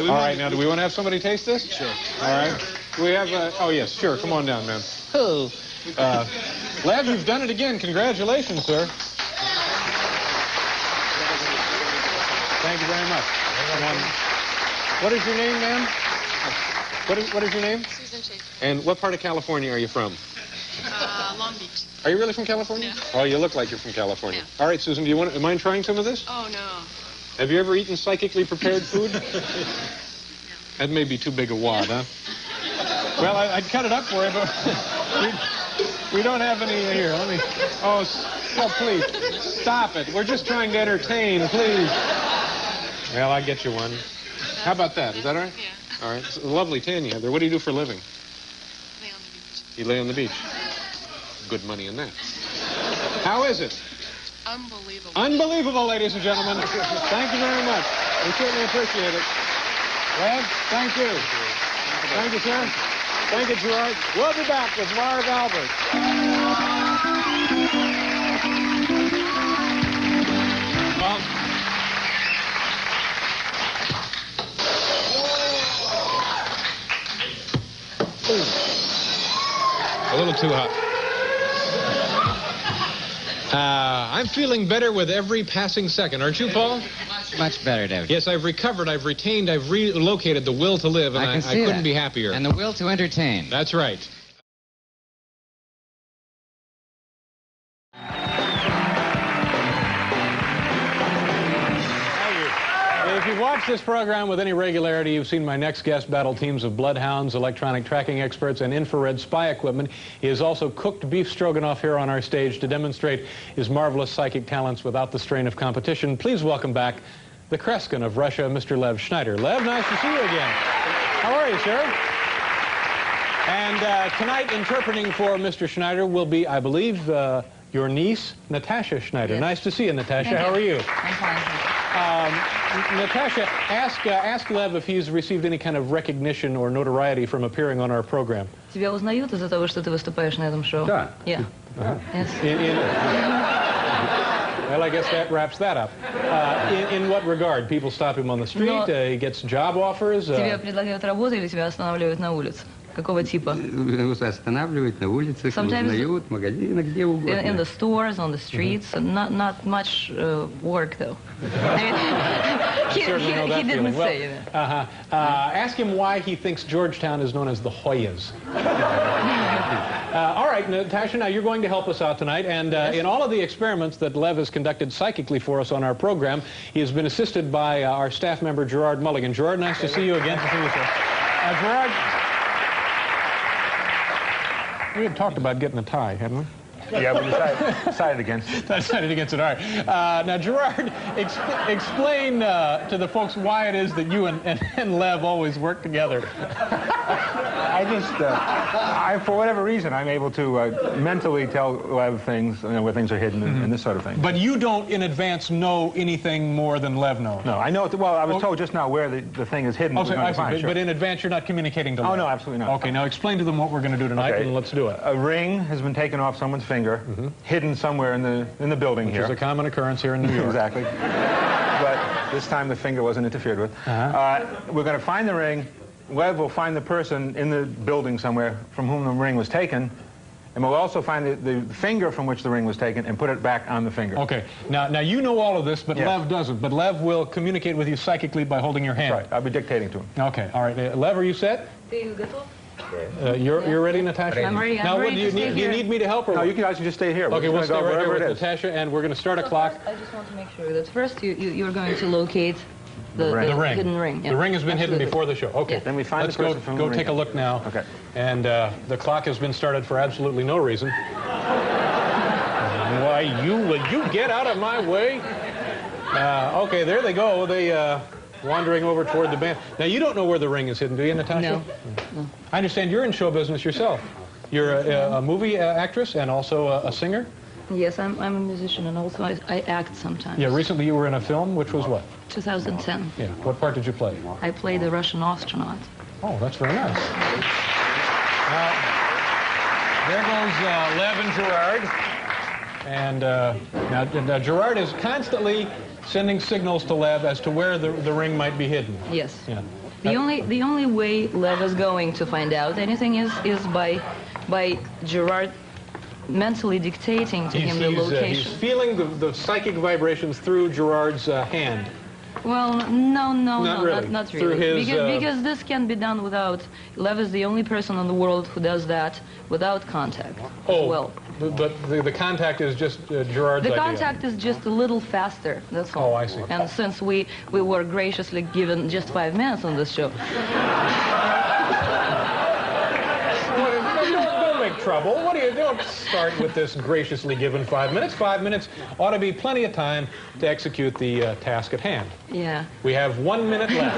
All right, now, do we want to have somebody taste this? Sure. All right. Do we have, oh, yes, sure. Come on down, man. Oh. Lev, you've done it again. Congratulations, sir. Thank you very much. What is your name, ma'am? What is your name? Susan Schaefer. And what part of California are you from? Long Beach. Are you really from California? Yeah. Oh, you look like you're from California. Yeah. All right, Susan, do you mind trying some of this? Oh, no. Have you ever eaten psychically prepared food? That may be too big a wad, huh? Well, I'd cut it up for you, but we don't have any here. Let me... Oh, please, stop it. We're just trying to entertain, please. Well, I'll get you one. How about that? Is that all right? Yeah. All right. It's a lovely tan you have there. What do you do for a living? Lay on the beach. You lay on the beach. Good money in that. How is it? Unbelievable. Unbelievable, ladies and gentlemen. Thank you very much. We certainly appreciate it. Lev, thank you. Thank you, sir. Thank you, Gerard. We'll be back with Marv Albert. A little too hot. I'm feeling better with every passing second. Aren't you, Paul? Much better, David. Yes, I've recovered, I've retained, I've relocated the will to live, and I couldn't be happier. And the will to entertain. That's right. If you've watched this program with any regularity, you've seen my next guest battle teams of bloodhounds, electronic tracking experts, and infrared spy equipment. He has also cooked beef stroganoff here on our stage to demonstrate his marvelous psychic talents without the strain of competition. Please welcome back the Kreskin of Russia, Mr. Lev Schneider. Lev, nice to see you again. How are you, sir? And tonight, interpreting for Mr. Schneider will be, I believe, your niece, Natasha Schneider. Yes. Nice to see you, Natasha. How are you? I'm fine. Natasha, ask Lev if he's received any kind of recognition or notoriety from appearing on our program. Тебя узнают из-за того, что ты выступаешь на этом шоу? Да. Yeah. Yes. Well, I guess that wraps that up. In what regard? People stop him on the street, he gets job offers? Тебе предлагают работу или тебя останавливают на улице? Какого типа? Останавливают на улицах, Sometimes узнают, в магазинах, где угодно. In the stores, on the streets, not much work though. I mean, he didn't say that. Ask him why he thinks Georgetown is known as the Hoyas. All right, Natasha, now you're going to help us out tonight, and in all of the experiments that Lev has conducted psychically for us on our program, he has been assisted by our staff member, Gerard Mulligan. Gerard, nice to see you again. Gerard, we had talked about getting a tie, hadn't we? Yeah, we decided against it. Decided against it, all right. Now, Gerard, explain to the folks why it is that you and Lev always work together. for whatever reason, I'm able to mentally tell Lev things, where things are hidden and this sort of thing. But you don't in advance know anything more than Lev knows? No, I know, well, I was told just now where the thing is hidden. Oh, so I see. But in advance, you're not communicating to Lev? Oh, no, absolutely not. Okay, now explain to them what we're going to do tonight, and let's do it. A ring has been taken off someone's finger, hidden somewhere in the building here. Which is a common occurrence here in New York. Exactly. But this time the finger wasn't interfered with. We're going to find the ring. Lev will find the person in the building somewhere from whom the ring was taken, and we'll also find the finger from which the ring was taken and put it back on the finger. Okay. Now you know all of this, but Lev doesn't. But Lev will communicate with you psychically by holding your hand. Right. I'll be dictating to him. Okay. All right. Lev, are you set? You're ready, Natasha? I'm ready. Now, do you need me to help her? No, you guys can just stay here. Okay, we'll stay right here with Natasha, and we're going to start a clock. I just want to make sure that first you're going to locate the ring. hidden ring. The ring has been hidden before the show. Okay. Then we find Let's the person from the go ring. take a look now. Okay. And the clock has been started for absolutely no reason. Why, will you get out of my way? Okay, there they go. They wandering over toward the band. Now, you don't know where the ring is hidden, do you, Natasha? No. I understand you're in show business yourself. You're a movie actress and also a singer? Yes, I'm a musician, and also I act sometimes. Yeah, recently you were in a film, which was what? 2010. Yeah, what part did you play? I played the Russian astronaut. Oh, that's very nice. There goes Lev and Gerard. And now Gerard is constantly sending signals to Lev as to where the ring might be hidden. Yes. Yeah. The only way Lev is going to find out anything is by Gerard mentally dictating to him the location. He's feeling the psychic vibrations through Gerard's hand. Well, no, Not really. not Through really. his, because this can be done without. Lev is the only person in the world who does that without contact. Oh, well. But the contact is just Gerard's The idea. contact is just a little faster, that's all. Oh, I see. And since we were graciously given just 5 minutes on this show. Don't make trouble. What are you doing? Start with this graciously given 5 minutes. 5 minutes ought to be plenty of time to execute the task at hand. Yeah. We have 1 minute left.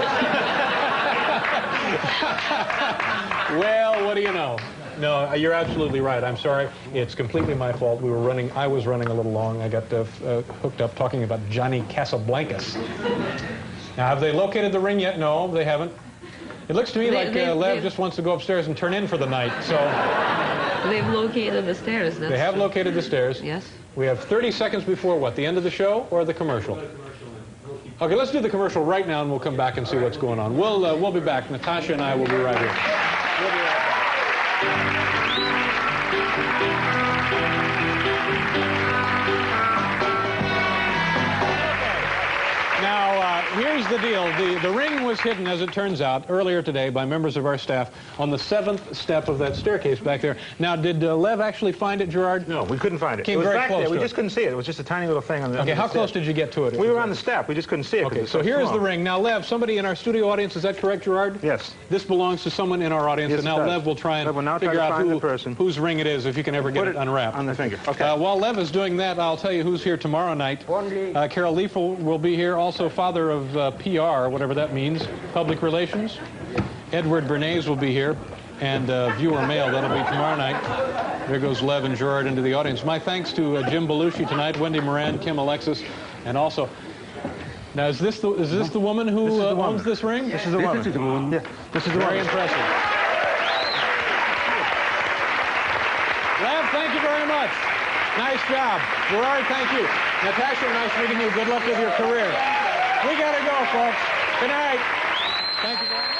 Well, what do you know? No, you're absolutely right. I'm sorry. It's completely my fault. I was running a little long. I got hooked up talking about Johnny Casablancas. Now, have they located the ring yet? No, they haven't. It looks to me like Lev just wants to go upstairs and turn in for the night. So they've located the stairs. They have located the stairs. Yes. We have 30 seconds before what? The end of the show or the commercial? Okay, let's do the commercial right now, and we'll come back and see what's going on. We'll be back. Natasha and I will be right here. We'll be right back. Now, here's the deal. The ring was hidden, as it turns out, earlier today by members of our staff on the 7th step of that staircase back there. Now, did Lev actually find it, Gerard? No, we couldn't find it. Came it was very back close there. We to just couldn't see it. It was just a tiny little thing on the Okay, how close did you get to it? We were on the step. We just couldn't see it. Okay, so here's the ring. Now, Lev, somebody in our studio audience, is that correct, Gerard? Yes. This belongs to someone in our audience, Yes, and now it does. Lev will try and Lev will now figure try to out find the person. whose ring it is, if you can ever get it unwrapped. On the finger. Okay. While Lev is doing that, I'll tell you who's here tomorrow night. Carol Liefel will be here, also father of PR, whatever that means, public relations. Edward Bernays will be here, and viewer mail, that'll be tomorrow night. There goes Lev and Gerard into the audience. My thanks to Jim Belushi tonight, Wendy Moran, Kim Alexis, and also... Now, is this the woman who owns this ring? This is the woman. Yeah, this is the Very woman. impressive. Lev, thank you very much. Nice job. Gerard, thank you. Natasha, nice meeting you. Good luck with your career. We got to go, folks. Good night. Thank you very much.